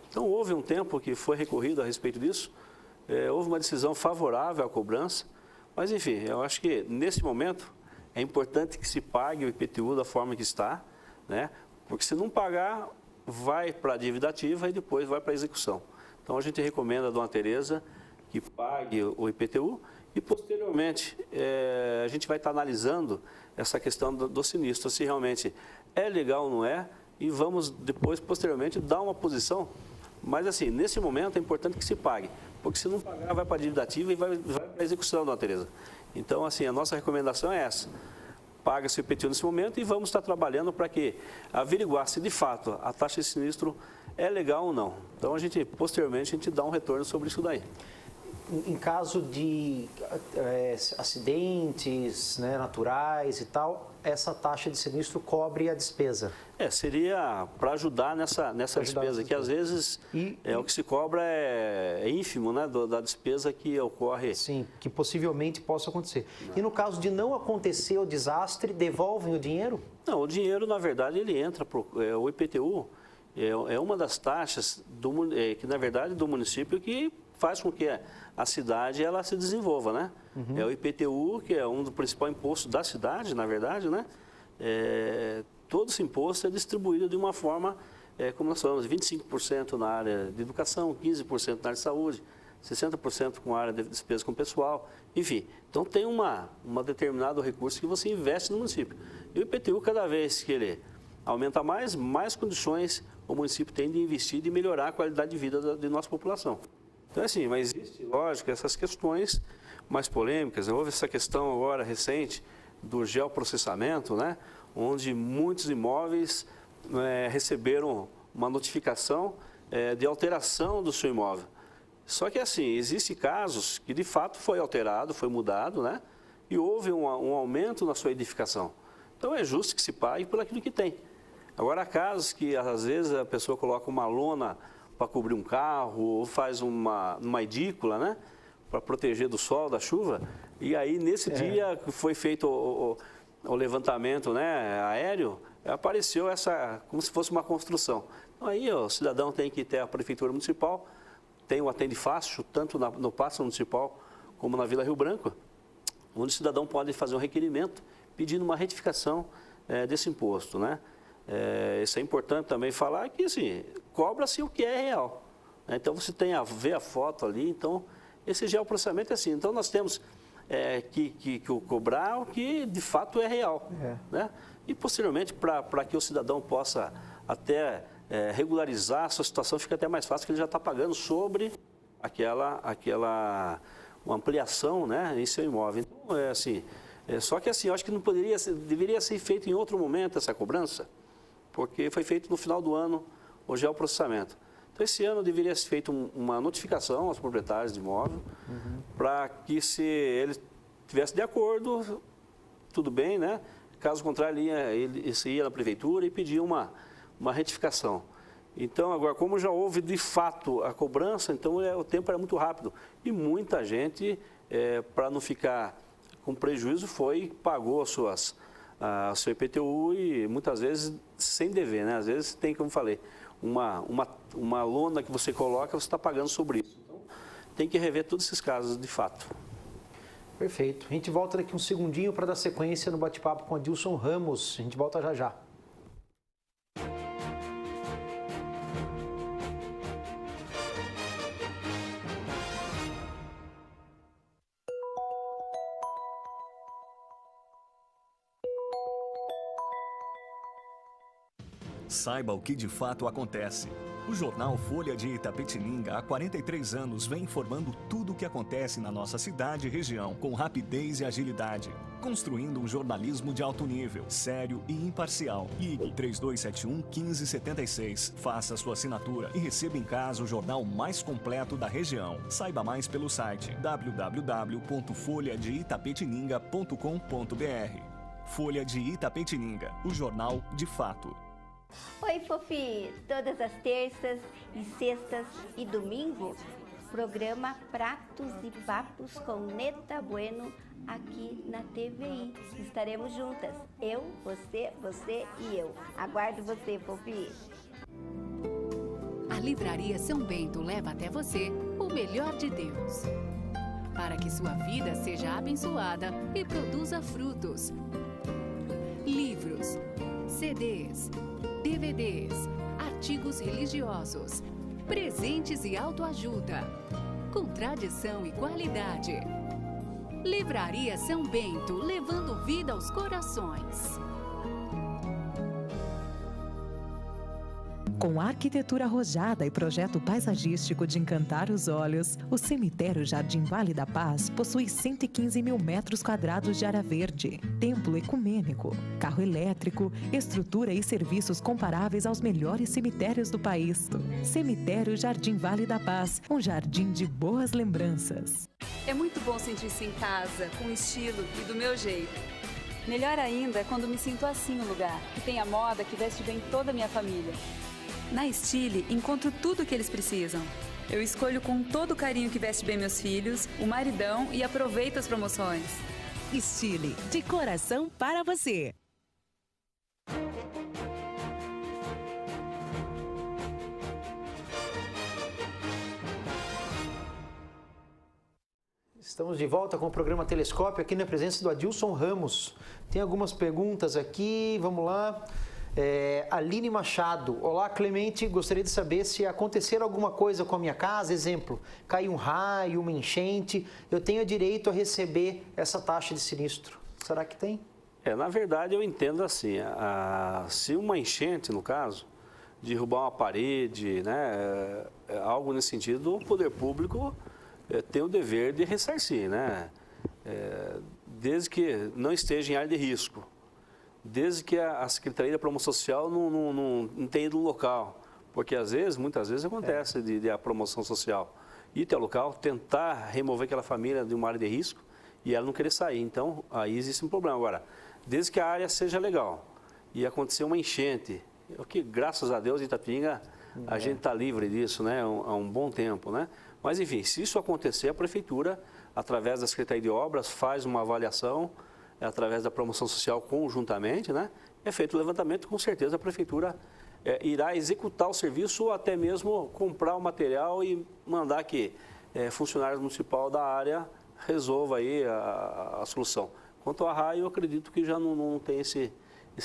Então, houve um tempo que foi recorrido a respeito disso, houve uma decisão favorável à cobrança, mas, enfim, eu acho que, nesse momento, é importante que se pague o IPTU da forma que está, né? Porque se não pagar, vai para a dívida ativa e depois vai para a execução. Então, a gente recomenda a dona Tereza que pague o IPTU e, posteriormente, a gente vai estar analisando essa questão do sinistro, se realmente é legal ou não é, e vamos depois, posteriormente, dar uma posição. Mas, assim, nesse momento é importante que se pague, porque se não pagar, vai para a dívida ativa e vai para a execução, dona Tereza. Então, assim, a nossa recomendação é essa. Paga-se o IPTU nesse momento e vamos estar trabalhando para que averiguar se, de fato, a taxa de sinistro é legal ou não. Então, posteriormente, a gente dá um retorno sobre isso daí. Em caso de acidentes, né, naturais e tal, essa taxa de sinistro cobre a despesa? Seria para ajudar nessa despesa, que às vezes o que se cobra é ínfimo, né, da despesa que ocorre. Sim, que possivelmente possa acontecer. Não. E no caso de não acontecer o desastre, devolvem o dinheiro? Não, o dinheiro, na verdade, ele entra o IPTU é uma das taxas que, na verdade, do município que faz com que a cidade ela se desenvolva, né? Uhum. É o IPTU, que é um dos principais impostos da cidade, na verdade, né? Todo esse imposto é distribuído de uma forma, como nós falamos, 25% na área de educação, 15% na área de saúde, 60% com a área de despesa com o pessoal, enfim. Então, tem um determinado recurso que você investe no município. E o IPTU, cada vez que ele aumenta mais condições o município tem de investir e de melhorar a qualidade de vida da nossa população. Então, assim, mas existe, lógico, essas questões mais polêmicas. Houve essa questão agora recente do geoprocessamento, né? Onde muitos imóveis receberam uma notificação de alteração do seu imóvel. Só que, assim, existem casos que, de fato, foi alterado, foi mudado, né? E houve um aumento na sua edificação. Então, é justo que se pague por aquilo que tem. Agora, há casos que, às vezes, a pessoa coloca uma lona para cobrir um carro, ou faz uma edícula, né? Para proteger do sol, da chuva. E aí, nesse dia que foi feito o levantamento, né, aéreo, apareceu como se fosse uma construção. Então, aí o cidadão tem que ter a prefeitura municipal, tem o Atende Fácil, tanto no Pátio Municipal como na Vila Rio Branco, onde o cidadão pode fazer um requerimento pedindo uma retificação desse imposto, né? Isso é importante também falar que, assim, cobra-se o que é real. Né? Então, você tem a ver a foto ali, então, esse já é o processamento assim. Então, nós temos que cobrar o que, de fato, é real. Né? E, posteriormente, para que o cidadão possa até regularizar a sua situação, fica até mais fácil, que ele já está pagando sobre uma ampliação, né, em seu imóvel. Então, só que assim, eu acho que deveria ser feito em outro momento essa cobrança, porque foi feito no final do ano, hoje é o processamento. Então, esse ano deveria ser feita uma notificação aos proprietários de imóvel, para que, se ele estivesse de acordo, tudo bem, né? Caso contrário, ele ia na prefeitura e pedia uma retificação. Então, agora, como já houve de fato a cobrança, então o tempo era muito rápido. E muita gente, para não ficar com prejuízo, pagou o seu IPTU e muitas vezes sem dever, né? Às vezes tem, como eu falei, uma lona que você coloca, você está pagando sobre isso. Então, tem que rever todos esses casos de fato. Perfeito. A gente volta daqui um segundinho para dar sequência no bate-papo com Adilson Ramos. A gente volta já já. Saiba o que de fato acontece. O jornal Folha de Itapetininga, há 43 anos, vem informando tudo o que acontece na nossa cidade e região, com rapidez e agilidade, construindo um jornalismo de alto nível, sério e imparcial. Ligue 3271-1576, faça sua assinatura e receba em casa o jornal mais completo da região. Saiba mais pelo site www.folhadeitapetininga.com.br. Folha de Itapetininga, o jornal de fato. Oi, Fofi! Todas as terças e sextas e domingo, programa Pratos e Papos com Neta Bueno aqui na TVI. Estaremos juntas, eu, você e eu. Aguardo você, Fofi! A Livraria São Bento leva até você o melhor de Deus, para que sua vida seja abençoada e produza frutos. Livros, CDs, DVDs, artigos religiosos, presentes e autoajuda, com tradição e qualidade. Livraria São Bento, levando vida aos corações. Com arquitetura arrojada e projeto paisagístico de encantar os olhos, o cemitério Jardim Vale da Paz possui 115 mil metros quadrados de área verde, templo ecumênico, carro elétrico, estrutura e serviços comparáveis aos melhores cemitérios do país. Cemitério Jardim Vale da Paz, um jardim de boas lembranças. É muito bom sentir-se em casa, com estilo e do meu jeito. Melhor ainda é quando me sinto assim no lugar, que tem a moda que veste bem toda a minha família. Na Stile, encontro tudo o que eles precisam. Eu escolho com todo o carinho que veste bem meus filhos, o maridão e aproveito as promoções. Stile, de coração para você. Estamos de volta com o programa Telescópio, aqui na presença do Adilson Ramos. Tem algumas perguntas aqui, vamos lá. Aline Machado. Olá, Clemente, gostaria de saber se acontecer alguma coisa com a minha casa, exemplo, cai um raio, uma enchente, eu tenho direito a receber essa taxa de sinistro. Será que tem? Na verdade, eu entendo assim, se uma enchente, no caso, derrubar uma parede, né, algo nesse sentido, o poder público tem o dever de ressarcir, né, desde que não esteja em área de risco. Desde que a Secretaria da Promoção Social não tenha ido no local. Porque, muitas vezes acontece de a promoção social ir até o local, tentar remover aquela família de uma área de risco e ela não querer sair. Então, aí existe um problema. Agora, desde que a área seja legal e acontecer uma enchente, o que, graças a Deus, em Itapetininga, a gente está livre disso, né, há um bom tempo, né? Mas, enfim, se isso acontecer, a Prefeitura, através da Secretaria de Obras, faz uma avaliação, através da promoção social conjuntamente, né? É feito o levantamento, com certeza a Prefeitura irá executar o serviço ou até mesmo comprar o material e mandar que funcionários municipais da área resolva aí a solução. Quanto ao arraio, eu acredito que já não tem esse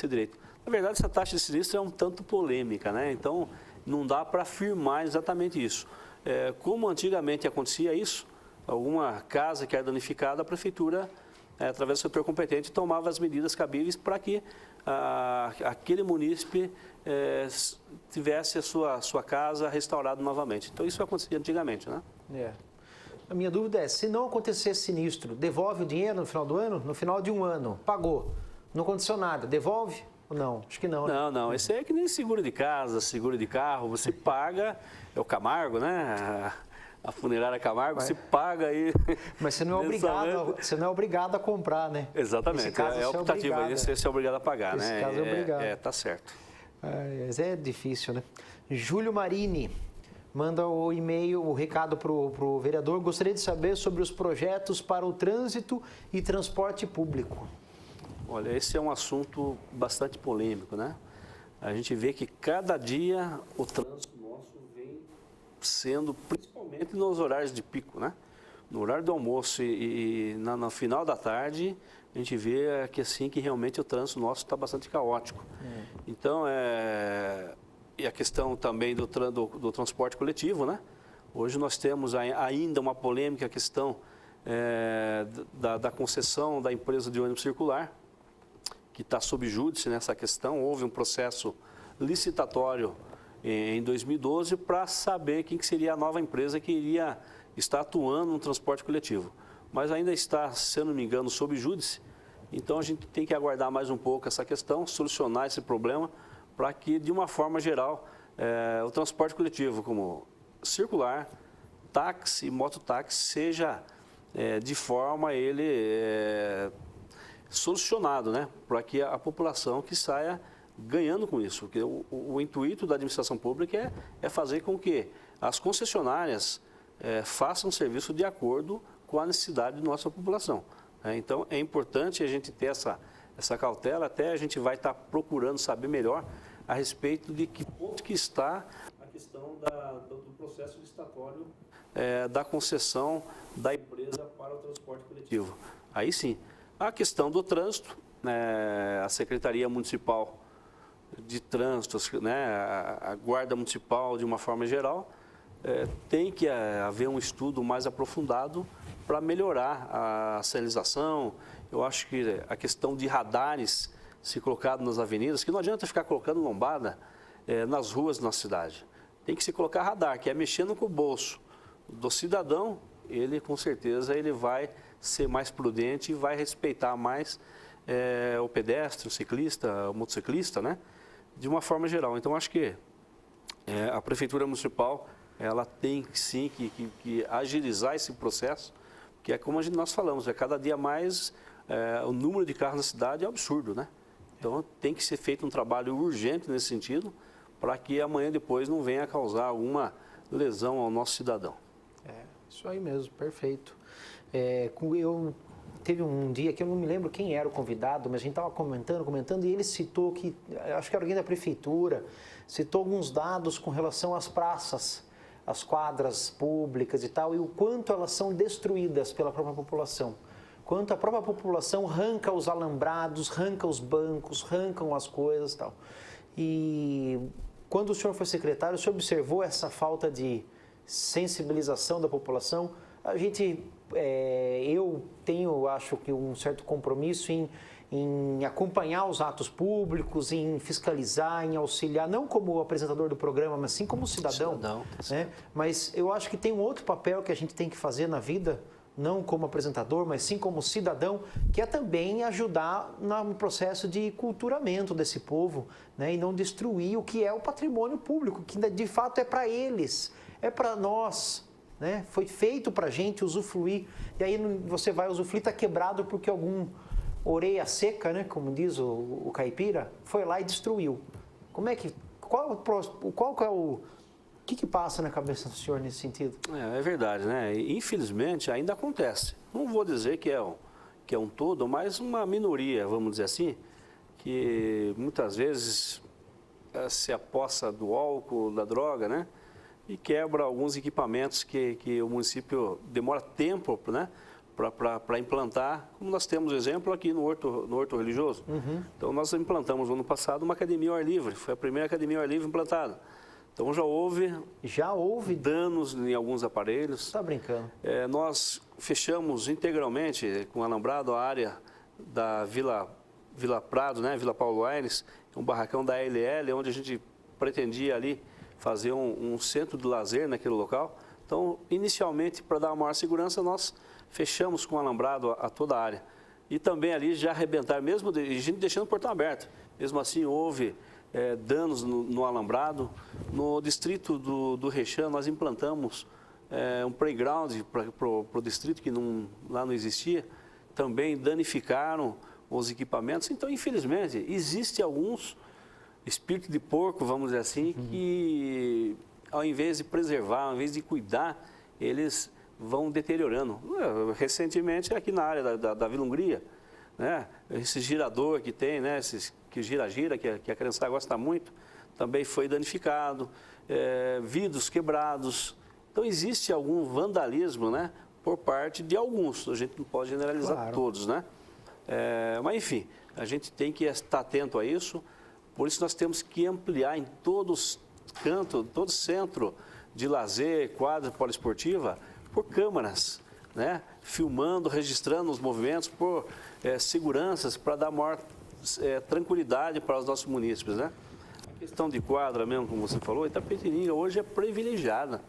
direito. Na verdade, essa taxa de sinistro é um tanto polêmica, né? Então, não dá para afirmar exatamente isso. Como antigamente acontecia isso, alguma casa que era danificada, a prefeitura, através do setor competente, tomava as medidas cabíveis para que aquele munícipe tivesse a sua casa restaurada novamente. Então, isso acontecia antigamente, né? A minha dúvida é, se não acontecer sinistro, devolve o dinheiro no final do ano? No final de um ano, pagou, não aconteceu nada, devolve ou não? Acho que não, né? Não. Esse é que nem seguro de casa, seguro de carro, você paga, é o Camargo, né? A funerária Camargo, você paga aí. Mas você não é obrigado a comprar, né? Exatamente, caso, optativo, você é obrigado a pagar, né? Nesse caso é obrigado. Tá certo. Mas é difícil, né? Júlio Marini manda o e-mail, o recado para o vereador. Gostaria de saber sobre os projetos para o trânsito e transporte público. Olha, esse é um assunto bastante polêmico, né? A gente vê que cada dia o trânsito nosso vem sendo, principalmente nos horários de pico, né? No horário do almoço e no final da tarde, a gente vê que realmente o trânsito nosso está bastante caótico. Então, e a questão também do transporte coletivo, né? Hoje nós temos ainda uma polêmica questão da concessão da empresa de ônibus circular, que está sob júdice nessa questão. Houve um processo licitatório em 2012 para saber quem que seria a nova empresa que iria estar atuando no transporte coletivo. Mas ainda está, se eu não me engano, sob júdice. Então a gente tem que aguardar mais um pouco essa questão, solucionar esse problema, para que, de uma forma geral, o transporte coletivo, como circular, táxi e mototáxi, seja de forma solucionado, né? Para que a população que saia ganhando com isso. Porque o intuito da administração pública é fazer com que as concessionárias façam serviço de acordo com a necessidade de nossa população. Então, é importante a gente ter essa cautela, até a gente vai estar procurando saber melhor a respeito de que ponto que está a questão do processo licitatório da concessão da empresa para o transporte coletivo. Aí sim, a questão do trânsito, a Secretaria Municipal de Trânsito, né, a Guarda Municipal de uma forma geral, tem que haver um estudo mais aprofundado para melhorar a sinalização. Eu acho que a questão de radares se colocado nas avenidas, que não adianta ficar colocando lombada nas ruas da nossa cidade. Tem que se colocar radar, que é mexendo com o bolso do cidadão. Ele, com certeza, ele vai ser mais prudente e vai respeitar mais o pedestre, o ciclista, o motociclista, né? De uma forma geral. Então, acho que a Prefeitura Municipal, ela tem sim que agilizar esse processo, que é como nós falamos, cada dia mais o número de carros na cidade é absurdo, né? Então, tem que ser feito um trabalho urgente nesse sentido, para que amanhã depois não venha a causar alguma lesão ao nosso cidadão. Isso aí mesmo, perfeito. Teve um dia que eu não me lembro quem era o convidado, mas a gente estava comentando, e ele citou que, acho que era alguém da prefeitura, citou alguns dados com relação às praças, às quadras públicas e tal, e o quanto elas são destruídas pela própria população. Quanto a própria população arranca os alambrados, arranca os bancos, arrancam as coisas e tal. E quando o senhor foi secretário, o senhor observou essa falta de sensibilização da população? Eu tenho, acho que, um certo compromisso em acompanhar os atos públicos, em fiscalizar, em auxiliar, não como apresentador do programa, mas sim como cidadão. Né? Mas eu acho que tem um outro papel que a gente tem que fazer na vida, não como apresentador, mas sim como cidadão, que é também ajudar no processo de culturamento desse povo, né? E não destruir o que é o patrimônio público, que de fato é para eles, é para nós, né? Foi feito para a gente usufruir, e aí você vai usufruir, está quebrado porque algum orelha seca, né? Como diz o caipira, foi lá e destruiu. O que passa na cabeça do senhor nesse sentido? É verdade, né? Infelizmente, ainda acontece. Não vou dizer que é um todo, mas uma minoria, vamos dizer assim, que muitas vezes se apossa do álcool, da droga, né? E quebra alguns equipamentos que o município demora tempo, né? Para implantar, como nós temos exemplo aqui no Horto Religioso. Então, nós implantamos no ano passado uma academia ao ar livre, foi a primeira academia ao ar livre implantada. Então, já houve danos em alguns aparelhos. Está brincando? Nós fechamos integralmente com alambrado a área da Vila Prado, né? Vila Paulo Aires, um barracão da ALL, onde a gente pretendia ali fazer um centro de lazer naquele local. Então, inicialmente, para dar uma maior segurança, nós fechamos com alambrado a toda a área. E também ali já arrebentar, mesmo a gente deixando o portão aberto. Mesmo assim, houve danos no alambrado. No distrito do Rechã, nós implantamos um playground para o distrito, que lá não existia. Também danificaram os equipamentos. Então, infelizmente, existe alguns espíritos de porco, vamos dizer assim, que ao invés de preservar, ao invés de cuidar, eles vão deteriorando. Recentemente, aqui na área da Vila Hungria, né, esse girador que tem, né, que gira, que a criançada gosta muito, também foi danificado, vidros quebrados. Então, existe algum vandalismo, né, por parte de alguns, a gente não pode generalizar todos, né? Mas, enfim, a gente tem que estar atento a isso, por isso nós temos que ampliar em todos cantos, todo centro de lazer, quadra poliesportiva, por câmeras, né? Filmando, registrando os movimentos, por seguranças, para dar maior tranquilidade para os nossos munícipes, né? A questão de quadra mesmo, como você falou, Itapetininga hoje é privilegiada.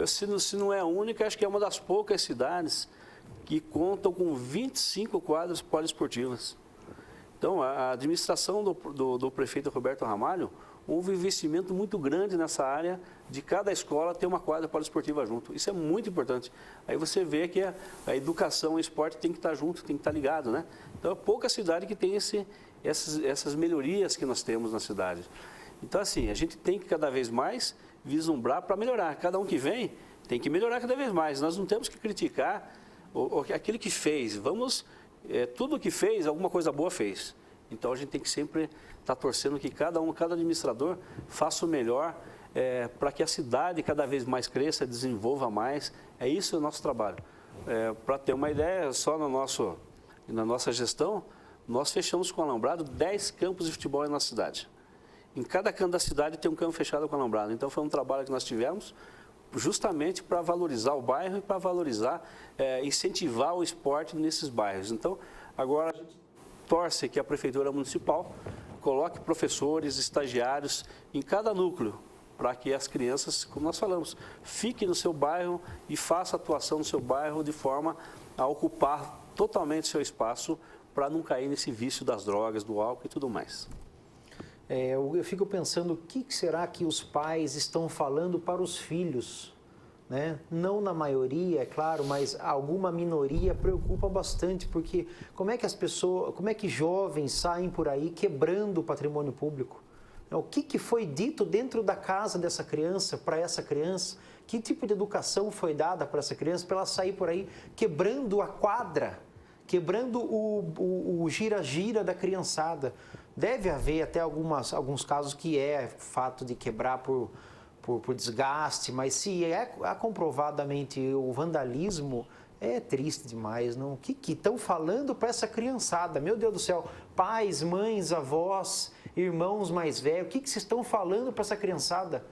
Se não é a única, acho que é uma das poucas cidades que contam com 25 quadras poliesportivas. Então, a administração do prefeito Roberto Ramalho, houve um investimento muito grande nessa área de cada escola ter uma quadra poliesportiva junto. Isso é muito importante. Aí você vê que a educação e o esporte tem que estar junto, tem que estar ligado, né? Então, é pouca cidade que tem essas melhorias que nós temos na cidade. Então, assim, a gente tem que cada vez mais vislumbrar para melhorar. Cada um que vem tem que melhorar cada vez mais. Nós não temos que criticar aquele que fez. Tudo que fez, alguma coisa boa fez. Então, a gente tem que sempre estar torcendo que cada administrador faça o melhor para que a cidade cada vez mais cresça, desenvolva mais. Isso o nosso trabalho. Para ter uma ideia, só na nossa gestão, nós fechamos com alambrado 10 campos de futebol na cidade. Em cada canto da cidade tem um campo fechado com alambrado. Então, foi um trabalho que nós tivemos justamente para valorizar o bairro e para valorizar, incentivar o esporte nesses bairros. Então, agora a gente torce que a Prefeitura Municipal coloque professores, estagiários em cada núcleo, para que as crianças, como nós falamos, fiquem no seu bairro e façam atuação no seu bairro de forma a ocupar totalmente seu espaço para não cair nesse vício das drogas, do álcool e tudo mais. Eu fico pensando o que será que os pais estão falando para os filhos, né? Não na maioria, é claro, mas alguma minoria preocupa bastante, porque como é que jovens saem por aí quebrando o patrimônio público? O que foi dito dentro da casa dessa criança, para essa criança? Que tipo de educação foi dada para essa criança, para ela sair por aí quebrando a quadra, quebrando o gira-gira da criançada? Deve haver até alguns casos que é fato de quebrar por desgaste, mas se é comprovadamente o vandalismo, é triste demais, não? O que estão falando para essa criançada? Meu Deus do céu, pais, mães, avós, irmãos mais velhos, o que vocês estão falando para essa criançada?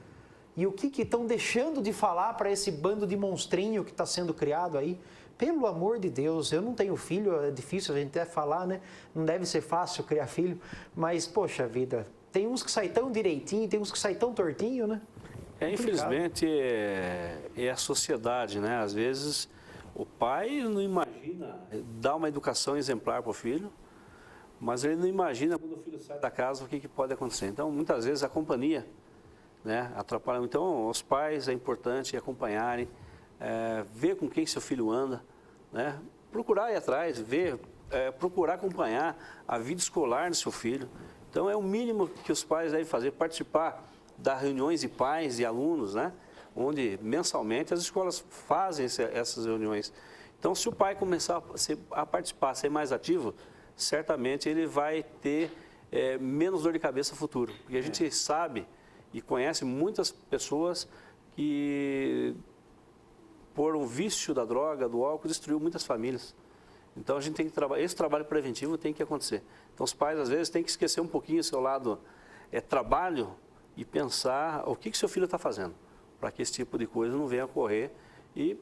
E o que estão deixando de falar para esse bando de monstrinho que está sendo criado aí? Pelo amor de Deus, eu não tenho filho, é difícil a gente até falar, né? Não deve ser fácil criar filho, mas, poxa vida, tem uns que saem tão direitinho, tem uns que saem tão tortinho, né? Infelizmente, é a sociedade, né? Às vezes, o pai não imagina dar uma educação exemplar para o filho, mas ele não imagina quando o filho sai da casa o que pode acontecer. Então, muitas vezes, a companhia, né, atrapalha. Então, os pais é importante acompanharem, ver com quem seu filho anda, né? Procurar ir atrás, ver, procurar acompanhar a vida escolar do seu filho. Então, é o mínimo que os pais devem fazer, participar das reuniões de pais e alunos, né? Onde mensalmente as escolas fazem essas reuniões. Então, se o pai começar a participar, a ser mais ativo, certamente ele vai ter menos dor de cabeça futuro. Porque a gente sabe e conhece muitas pessoas que, por um vício da droga, do álcool, destruiu muitas famílias. Então, a gente tem que trabalhar, esse trabalho preventivo tem que acontecer. Então, os pais, às vezes, têm que esquecer um pouquinho o seu lado trabalho e pensar o que seu filho está fazendo, para que esse tipo de coisa não venha a ocorrer e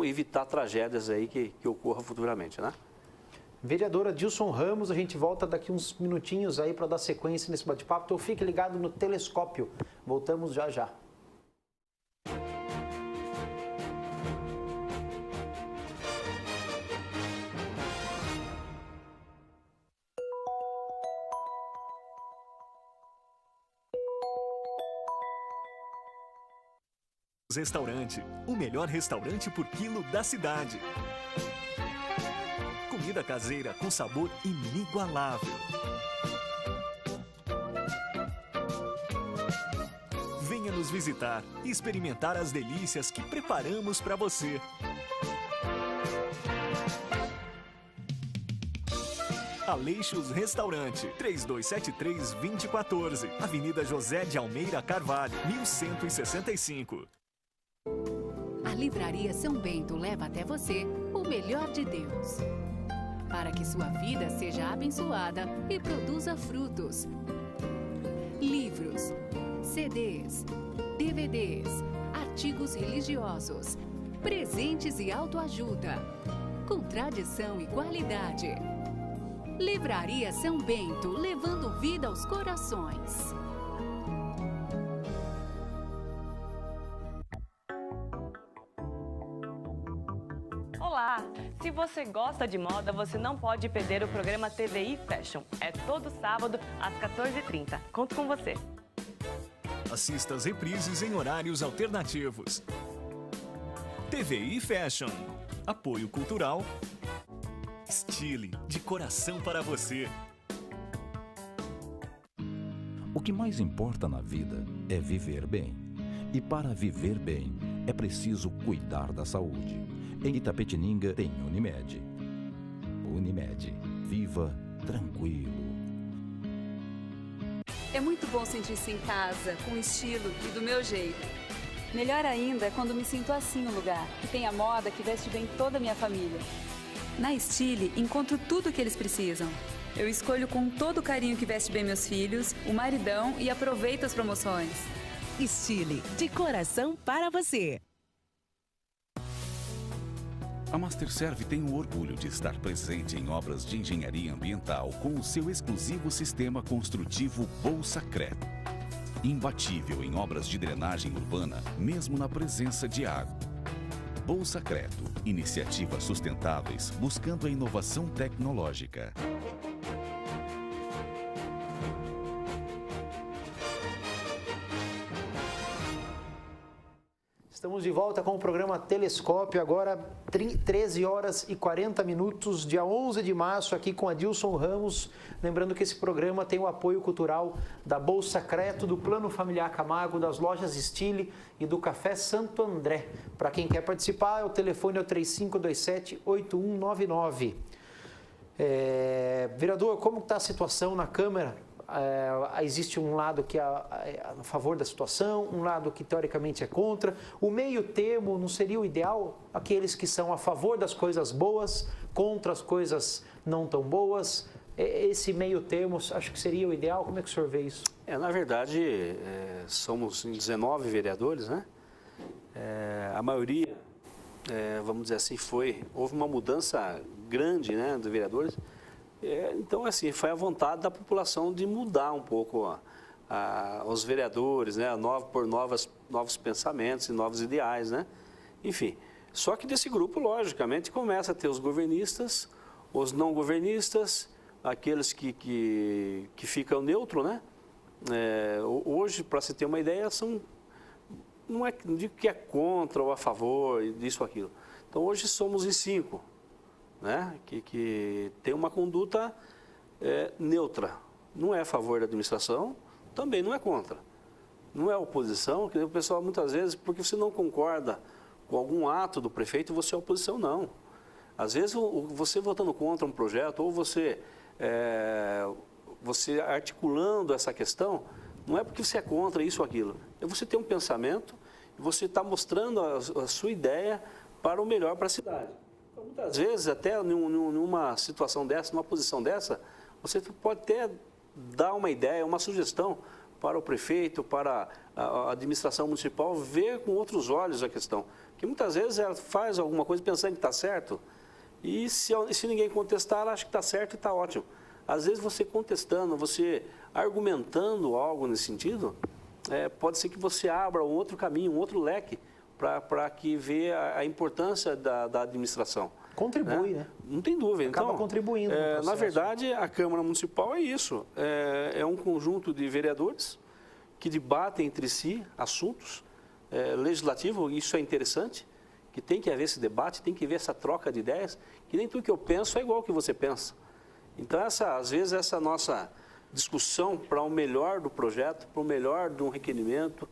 evitar tragédias aí que ocorram futuramente, né? Vereadora Dilson Ramos, a gente volta daqui uns minutinhos aí para dar sequência nesse bate-papo. Então fique ligado no Telescópio. Voltamos já já. Restaurante, o melhor restaurante por quilo da cidade. Comida caseira com sabor inigualável. Venha nos visitar e experimentar as delícias que preparamos para você. Aleixos Restaurante, 3273-2014, Avenida José de Almeida Carvalho, 1165. A Livraria São Bento leva até você o melhor de Deus, para que sua vida seja abençoada e produza frutos. Livros, CDs, DVDs, artigos religiosos, presentes e autoajuda, com tradição e qualidade. Livraria São Bento, levando vida aos corações. Olá! Se você gosta de moda, você não pode perder o programa TVI Fashion. É todo sábado, às 14h30. Conto com você. Assista as reprises em horários alternativos. TVI Fashion. Apoio cultural. Stile, de coração para você. O que mais importa na vida é viver bem. E para viver bem, é preciso cuidar da saúde. Em Itapetininga tem Unimed. Unimed. Viva tranquilo. É muito bom sentir-se em casa, com estilo e do meu jeito. Melhor ainda é quando me sinto assim no lugar, que tem a moda que veste bem toda a minha família. Na Stile, encontro tudo o que eles precisam. Eu escolho com todo o carinho que veste bem meus filhos, o maridão e aproveito as promoções. Stile, de coração para você. A Masterserv tem o orgulho de estar presente em obras de engenharia ambiental com o seu exclusivo sistema construtivo Bolsacret. Imbatível em obras de drenagem urbana, mesmo na presença de água. Bolsacreto, iniciativas sustentáveis buscando a inovação tecnológica. Estamos de volta com o programa Telescópio, agora 13 horas e 40 minutos, dia 11 de março, aqui com a Dilson Ramos. Lembrando que esse programa tem o apoio cultural da Bolsacreto, do Plano Familiar Camargo, das lojas Stile e do Café Santo André. Para quem quer participar, o telefone é o 3527-8199. Vereador, como está a situação na Câmara? Existe um lado que é a favor da situação, um lado que teoricamente é contra. O meio termo não seria o ideal? Aqueles que são a favor das coisas boas, contra as coisas não tão boas. Esse meio termo, acho que seria o ideal. Como é que o senhor vê isso? Na verdade, somos 19 vereadores, né? A maioria, vamos dizer assim, houve uma mudança grande, né, dos vereadores. Então, assim, foi a vontade da população de mudar um pouco os vereadores, né, por novos pensamentos e novos ideais, né? Enfim, só que desse grupo, logicamente, começa a ter os governistas, os não governistas, aqueles que ficam neutro, né? Hoje, para se ter uma ideia, não digo que é contra ou a favor, disso ou aquilo. Então, hoje somos em 5. Né? Que tem uma conduta neutra. Não é a favor da administração, também não é contra. Não é oposição, que o pessoal muitas vezes, porque você não concorda com algum ato do prefeito, você é oposição, não. Às vezes, você votando contra um projeto, ou você você articulando essa questão, não é porque você é contra isso ou aquilo. É você ter um pensamento e você está mostrando a sua ideia para o melhor para a cidade. Então, muitas vezes, até numa situação dessa, numa posição dessa, você pode até dar uma ideia, uma sugestão para o prefeito, para a administração municipal ver com outros olhos a questão. Porque muitas vezes ela faz alguma coisa pensando que está certo e se ninguém contestar, ela acha que está certo e está ótimo. Às vezes você contestando, você argumentando algo nesse sentido, pode ser que você abra um outro caminho, um outro leque para que vê a importância da administração. Contribui, né? Não tem dúvida. Acaba então, contribuindo no processo. Na verdade, a Câmara Municipal é isso. É um conjunto de vereadores que debatem entre si assuntos legislativos. Isso é interessante, que tem que haver esse debate, tem que haver essa troca de ideias, que nem tudo que eu penso é igual ao que você pensa. Então, às vezes, essa nossa discussão para o melhor do projeto, para o melhor de um requerimento,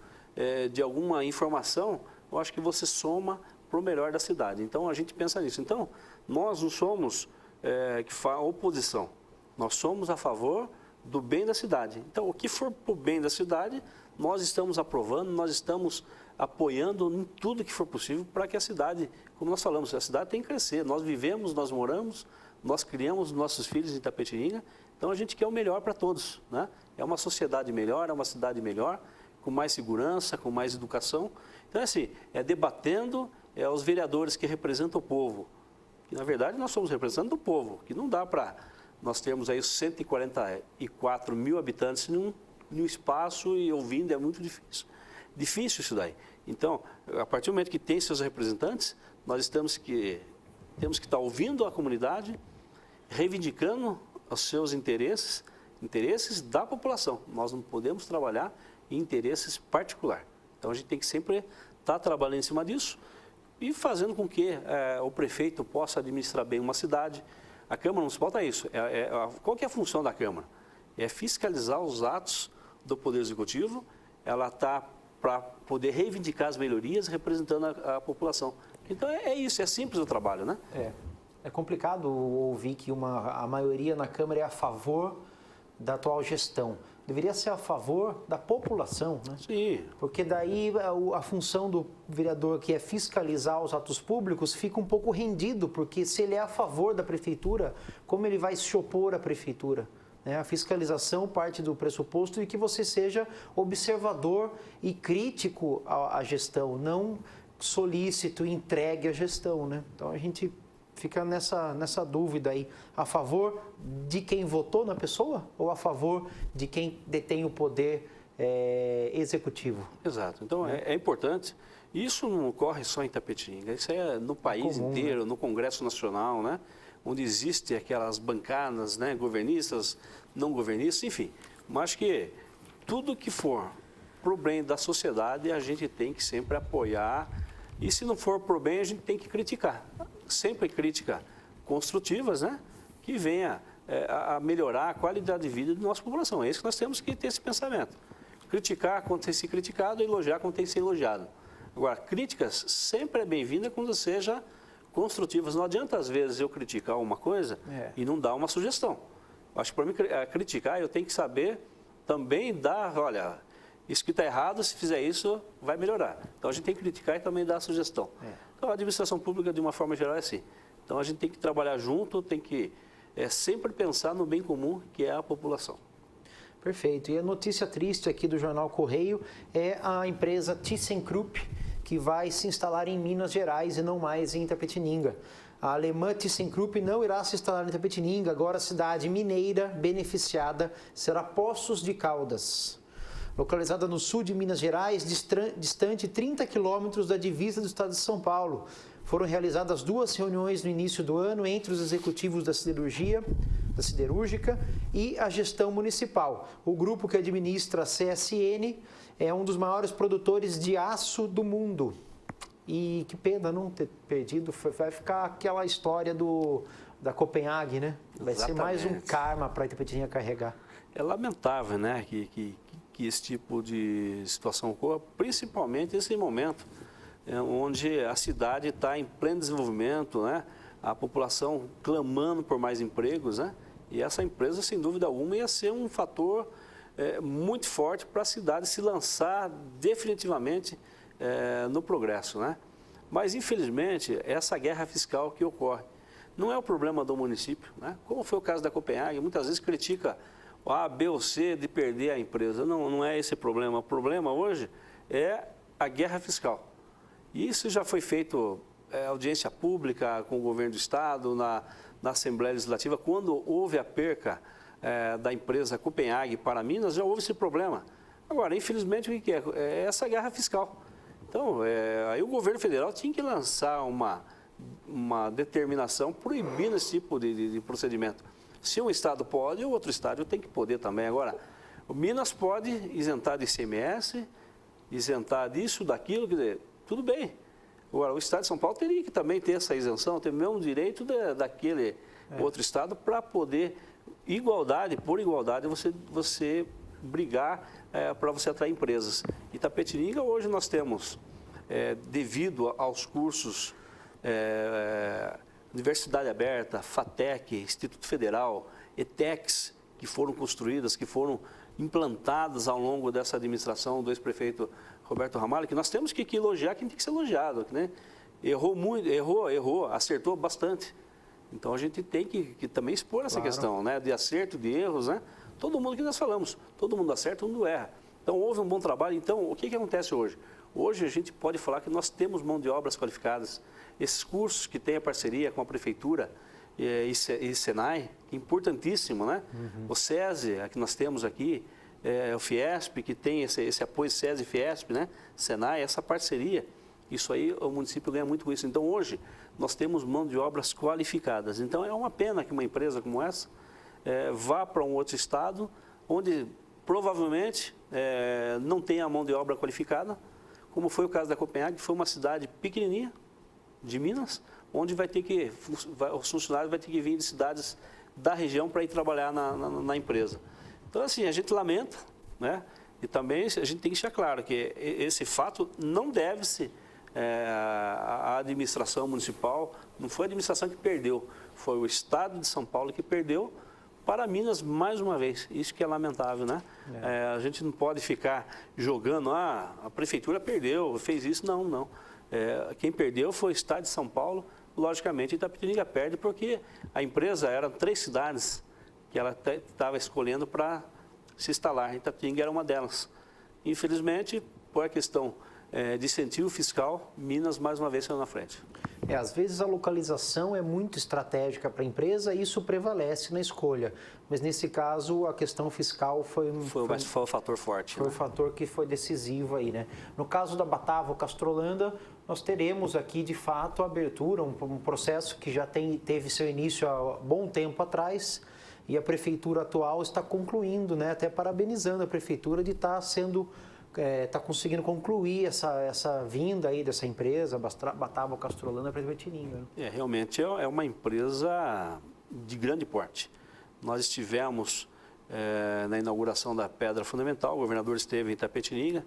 de alguma informação, eu acho que você soma para o melhor da cidade. Então, a gente pensa nisso. Então, nós não somos oposição, nós somos a favor do bem da cidade. Então, o que for para o bem da cidade, nós estamos aprovando, nós estamos apoiando em tudo que for possível para que a cidade, como nós falamos, a cidade tem que crescer. Nós vivemos, nós moramos, nós criamos nossos filhos em Itapetininga, então a gente quer o melhor para todos, né? É uma sociedade melhor, é uma cidade melhor, com mais segurança, com mais educação. Então, assim, debatendo os vereadores que representam o povo, que na verdade nós somos representantes do povo, que não dá para nós termos aí 144 mil habitantes num espaço e ouvindo, é muito difícil. Difícil isso daí. Então, a partir do momento que tem seus representantes, nós temos que estar ouvindo a comunidade, reivindicando os seus interesses da população. Nós não podemos trabalhar em interesses particulares. Então, a gente tem que sempre estar trabalhando em cima disso e fazendo com que o prefeito possa administrar bem uma cidade. A Câmara Municipal está isso. Qual que é a função da Câmara? É fiscalizar os atos do Poder Executivo, ela está para poder reivindicar as melhorias representando a população. Então, é isso, é simples o trabalho, né? É complicado ouvir que a maioria na Câmara é a favor da atual gestão. Deveria ser a favor da população, né? Sim. Porque daí a função do vereador, que é fiscalizar os atos públicos, fica um pouco rendido, porque se ele é a favor da prefeitura, como ele vai se opor à prefeitura? A fiscalização parte do pressuposto de que você seja observador e crítico à gestão, não solícito e entregue à gestão, né? Então a gente fica nessa dúvida aí, a favor de quem votou na pessoa ou a favor de quem detém o poder executivo? Exato. Então é importante. Isso não ocorre só em Itapetininga, isso é no país inteiro, né? No Congresso Nacional, né? Onde existem aquelas bancadas, né, governistas, não governistas, enfim. Mas acho que tudo que for para o bem da sociedade, a gente tem que sempre apoiar. E se não for para o bem, a gente tem que criticar. Sempre críticas construtivas, né, que venha a melhorar a qualidade de vida da nossa população. É isso que nós temos que ter esse pensamento. Criticar quando tem que ser criticado, elogiar quando tem que ser elogiado. Agora, críticas sempre é bem-vinda quando seja construtivas. Não adianta, às vezes, eu criticar uma coisa e não dar uma sugestão. Acho que, para mim, criticar, eu tenho que saber também dar, olha, isso que está errado, se fizer isso, vai melhorar. Então, a gente tem que criticar e também dar a sugestão. Então, a administração pública, de uma forma geral, é assim. Então, a gente tem que trabalhar junto, tem que sempre pensar no bem comum, que é a população. Perfeito. E a notícia triste aqui do Jornal Correio é a empresa ThyssenKrupp, que vai se instalar em Minas Gerais e não mais em Itapetininga. A alemã ThyssenKrupp não irá se instalar em Itapetininga, agora a cidade mineira beneficiada será Poços de Caldas. Localizada no sul de Minas Gerais, distante 30 quilômetros da divisa do estado de São Paulo. Foram realizadas 2 reuniões no início do ano entre os executivos da siderúrgica e a gestão municipal. O grupo que administra a CSN é um dos maiores produtores de aço do mundo. E que pena não ter perdido, vai ficar aquela história da Copenhague, né? Vai ser mais um karma para a Itapetininga carregar. É lamentável, né, que esse tipo de situação ocorra, principalmente nesse momento, onde a cidade está em pleno desenvolvimento, né? A população clamando por mais empregos, né? E essa empresa, sem dúvida alguma, ia ser um fator muito forte para a cidade se lançar definitivamente no progresso, né? Mas, infelizmente, essa guerra fiscal que ocorre não é o problema do município, né? Como foi o caso da Copenhague, muitas vezes critica o A, B ou C de perder a empresa. Não é esse o problema. O problema hoje é a guerra fiscal. E isso já foi feito audiência pública com o governo do Estado, na Assembleia Legislativa. Quando houve a perca da empresa Copenhague para Minas, já houve esse problema. Agora, infelizmente, o que é? É essa guerra fiscal. Então, aí o governo federal tinha que lançar uma determinação proibindo esse tipo de procedimento. Se um estado pode, o outro estado tem que poder também. Agora, o Minas pode isentar de ICMS, isentar disso, daquilo, quer dizer, tudo bem. Agora, o estado de São Paulo teria que também ter essa isenção, ter o mesmo direito daquele outro estado para poder, por igualdade, você brigar para você atrair empresas. Itapetininga, hoje nós temos, devido aos cursos Universidade Aberta, FATEC, Instituto Federal, ETECs, que foram construídas, que foram implantadas ao longo dessa administração do ex-prefeito Roberto Ramalho, que nós temos que elogiar quem tem que ser elogiado, né? Errou muito, errou, acertou bastante. Então a gente tem que também expor essa questão, né? De acerto, de erros, né? Todo mundo que nós falamos, todo mundo acerta, todo mundo erra. Então houve um bom trabalho. Então o que acontece hoje? Hoje a gente pode falar que nós temos mão de obras qualificadas. Esses cursos que tem a parceria com a Prefeitura e Senai, que é importantíssimo, né? Uhum. O SESI, que nós temos aqui, o Fiesp, que tem esse apoio SESI e Fiesp, né? Senai, essa parceria, isso aí o município ganha muito com isso. Então hoje nós temos mão de obras qualificadas. Então é uma pena que uma empresa como essa vá para um outro estado, onde provavelmente não tem a mão de obra qualificada, como foi o caso da Copenhague, que foi uma cidade pequenininha, de Minas, onde os funcionários vão ter que vir de cidades da região para ir trabalhar na empresa. Então, assim, a gente lamenta, né? E também a gente tem que deixar claro que esse fato não deve-se à administração municipal, não foi a administração que perdeu, foi o Estado de São Paulo que perdeu para Minas mais uma vez. Isso que é lamentável, né? A gente não pode ficar jogando, a prefeitura perdeu, fez isso, não. Quem perdeu foi o Estado de São Paulo. Logicamente, Itapetininga perde porque a empresa era 3 cidades que ela estava escolhendo para se instalar. Itapetininga era uma delas. Infelizmente, por a questão de incentivo fiscal, Minas mais uma vez saiu na frente. Às vezes a localização é muito estratégica para a empresa e isso prevalece na escolha. Mas nesse caso a questão fiscal foi o fator forte. Foi o fator que foi decisivo aí, né? No caso da Batavo Castrolanda, nós teremos aqui de fato a abertura, um processo que já teve seu início há bom tempo atrás e a prefeitura atual está concluindo, né? Até parabenizando a prefeitura de estar está conseguindo concluir essa vinda aí dessa empresa, Batavo Castrolanda para Itapetininga. Realmente é uma empresa de grande porte. Nós estivemos na inauguração da Pedra Fundamental, o governador esteve em Itapetininga,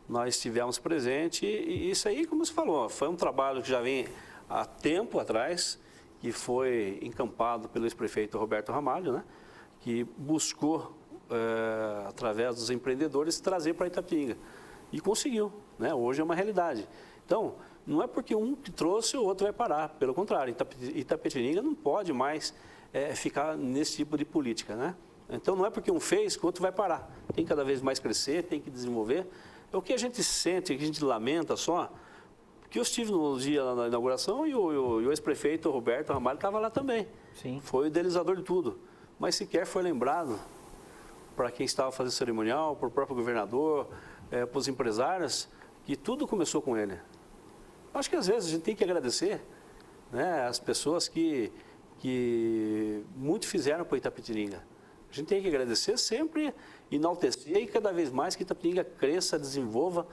nós estivemos presentes e isso aí, como você falou, foi um trabalho que já vem há tempo atrás, que foi encampado pelo ex-prefeito Roberto Ramalho, né, que buscou através dos empreendedores, trazer para Itapetininga. E conseguiu, né? Hoje é uma realidade. Então, não é porque um que trouxe, o outro vai parar. Pelo contrário, Itapetininga não pode mais ficar nesse tipo de política, né? Então, não é porque um fez que o outro vai parar. Tem que cada vez mais crescer, tem que desenvolver. O que a gente sente, o que a gente lamenta só, que eu estive no dia da inauguração e o ex-prefeito Roberto Ramalho estava lá também. Sim. Foi o idealizador de tudo. Mas sequer foi lembrado para quem estava fazendo cerimonial, para o próprio governador, para os empresários, que tudo começou com ele. Acho que às vezes a gente tem que agradecer, né, as pessoas que muito fizeram para Itapetininga. A gente tem que agradecer sempre, enaltecer e cada vez mais que Itapetininga cresça, desenvolva.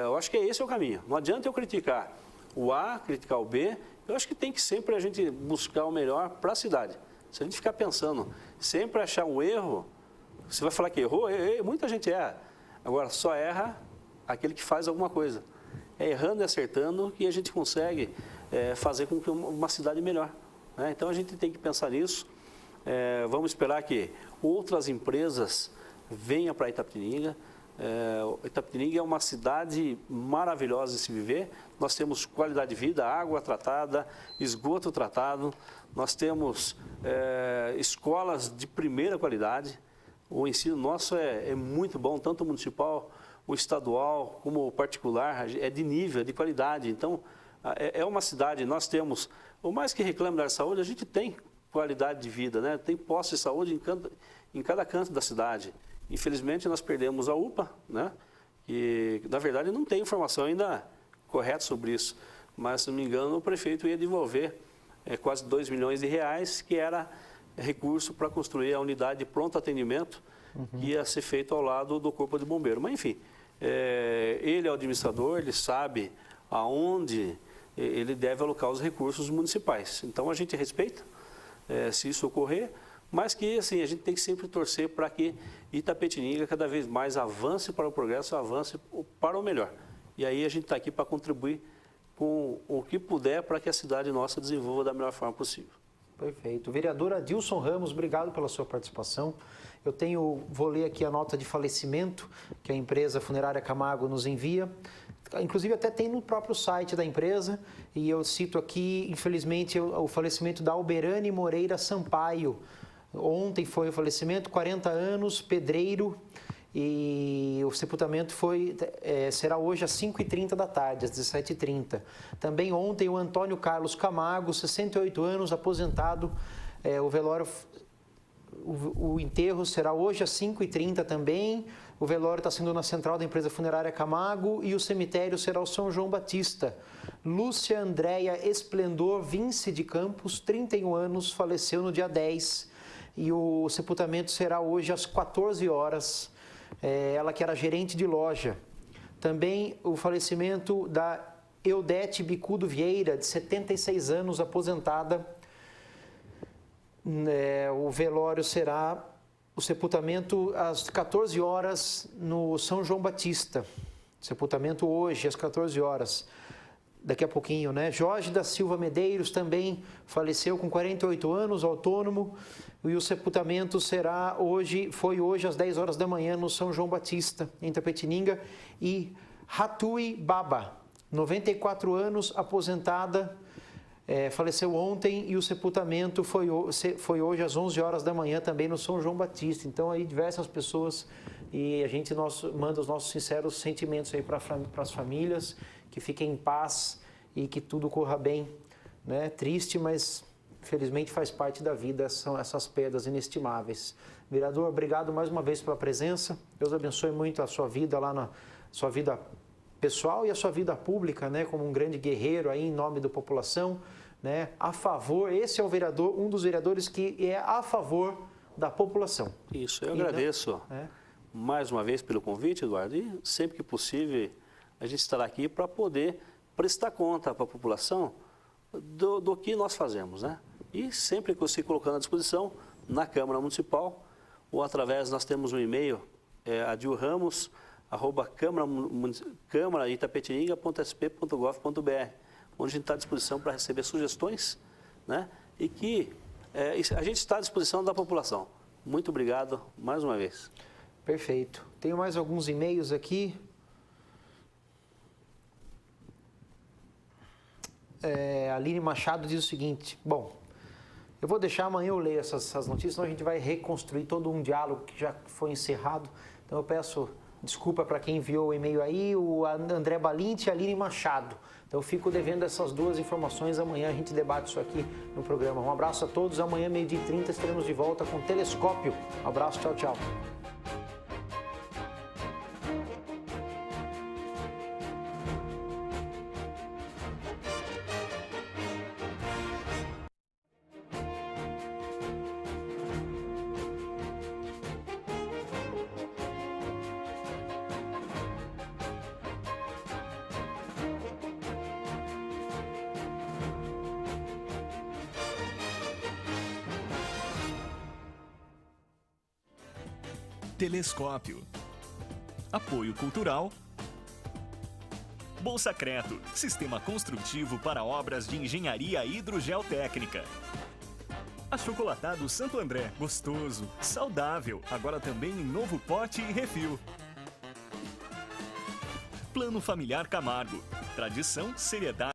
Eu acho que esse é o caminho. Não adianta eu criticar o A, criticar o B. Eu acho que tem que sempre a gente buscar o melhor para a cidade. Se a gente ficar pensando, sempre achar um erro, você vai falar que errou, muita gente erra. Agora, só erra aquele que faz alguma coisa. É errando e acertando que a gente consegue fazer com que uma cidade melhor, né? Então, a gente tem que pensar nisso. Vamos esperar que outras empresas venham para Itapetininga. Itapetininga é uma cidade maravilhosa de se viver. Nós temos qualidade de vida, água tratada, esgoto tratado. Nós temos escolas de primeira qualidade. O ensino nosso é muito bom, tanto o municipal, o estadual, como o particular, é de nível, de qualidade. Então, é uma cidade, nós temos, o mais que reclame da saúde, a gente tem qualidade de vida, né? Tem posto de saúde em cada canto da cidade. Infelizmente, nós perdemos a UPA, né? E, na verdade, não tem informação ainda correta sobre isso. Mas, se não me engano, o prefeito ia devolver quase R$2 milhões, que era recurso para construir a unidade de pronto atendimento, que ia ser feito ao lado do Corpo de Bombeiro. Mas, enfim, ele é o administrador, ele sabe aonde ele deve alocar os recursos municipais. Então, a gente respeita, se isso ocorrer, mas que assim, a gente tem que sempre torcer para que Itapetininga cada vez mais avance para o progresso, avance para o melhor. E aí a gente está aqui para contribuir com o que puder para que a cidade nossa desenvolva da melhor forma possível. Perfeito. Vereador Adilson Ramos, obrigado pela sua participação. Vou ler aqui a nota de falecimento que a empresa Funerária Camargo nos envia. Inclusive até tem no próprio site da empresa, e eu cito aqui, infelizmente, o falecimento da Alberane Moreira Sampaio. Ontem foi o falecimento, 40 anos, pedreiro, e o sepultamento será hoje às 5h30 da tarde, às 17h30. Também ontem o Antônio Carlos Camargo, 68 anos, aposentado, o enterro será hoje às 5h30 também. O velório está sendo na central da empresa Funerária Camargo e o cemitério será o São João Batista. Lúcia Andréia Esplendor Vince de Campos, 31 anos, faleceu no dia 10 e o sepultamento será hoje às 14 horas. Ela que era gerente de loja. Também o falecimento da Eudete Bicudo Vieira, de 76 anos, aposentada. O velório será o sepultamento às 14 horas no São João Batista. Sepultamento hoje às 14 horas. Daqui a pouquinho, né? Jorge da Silva Medeiros também faleceu com 48 anos, autônomo. E o sepultamento foi hoje às 10 horas da manhã no São João Batista, em Itapetininga. E Ratui Baba, 94 anos, aposentada, faleceu ontem e o sepultamento foi hoje às 11 horas da manhã também no São João Batista. Então aí diversas pessoas e a gente manda os nossos sinceros sentimentos aí para as famílias, que fiquem em paz e que tudo corra bem, né? Triste, mas felizmente faz parte da vida, são essas perdas inestimáveis. Vereador, obrigado mais uma vez pela presença. Deus abençoe muito a sua vida lá na sua vida pessoal e a sua vida pública, né? Como um grande guerreiro aí em nome da população, né? A favor, esse é o vereador, um dos vereadores que é a favor da população. Isso, eu agradeço mais uma vez pelo convite, Eduardo, e sempre que possível a gente estará aqui para poder prestar conta para a população do que nós fazemos, né? E sempre que você colocando à disposição na Câmara Municipal ou através, nós temos um e-mail, adilramos@câmaraitapetininga.sp.gov.br, onde a gente está à disposição para receber sugestões, né? E que a gente está à disposição da população. Muito obrigado mais uma vez. Perfeito. Tenho mais alguns e-mails aqui. A Aline Machado diz o seguinte: bom, eu vou deixar amanhã eu leio essas notícias, senão a gente vai reconstruir todo um diálogo que já foi encerrado. Então eu peço desculpa para quem enviou o e-mail aí, o André Balinte e a Aline Machado. Então eu fico devendo essas duas informações, amanhã a gente debate isso aqui no programa. Um abraço a todos, amanhã 12h30 estaremos de volta com Telescópio. Um abraço, tchau, tchau. Telescópio. Apoio Cultural. Bolsa Creto, sistema construtivo para obras de engenharia hidrogeotécnica. A Achocolatado Santo André, gostoso, saudável, agora também em novo pote e refil. Plano Familiar Camargo, tradição, seriedade.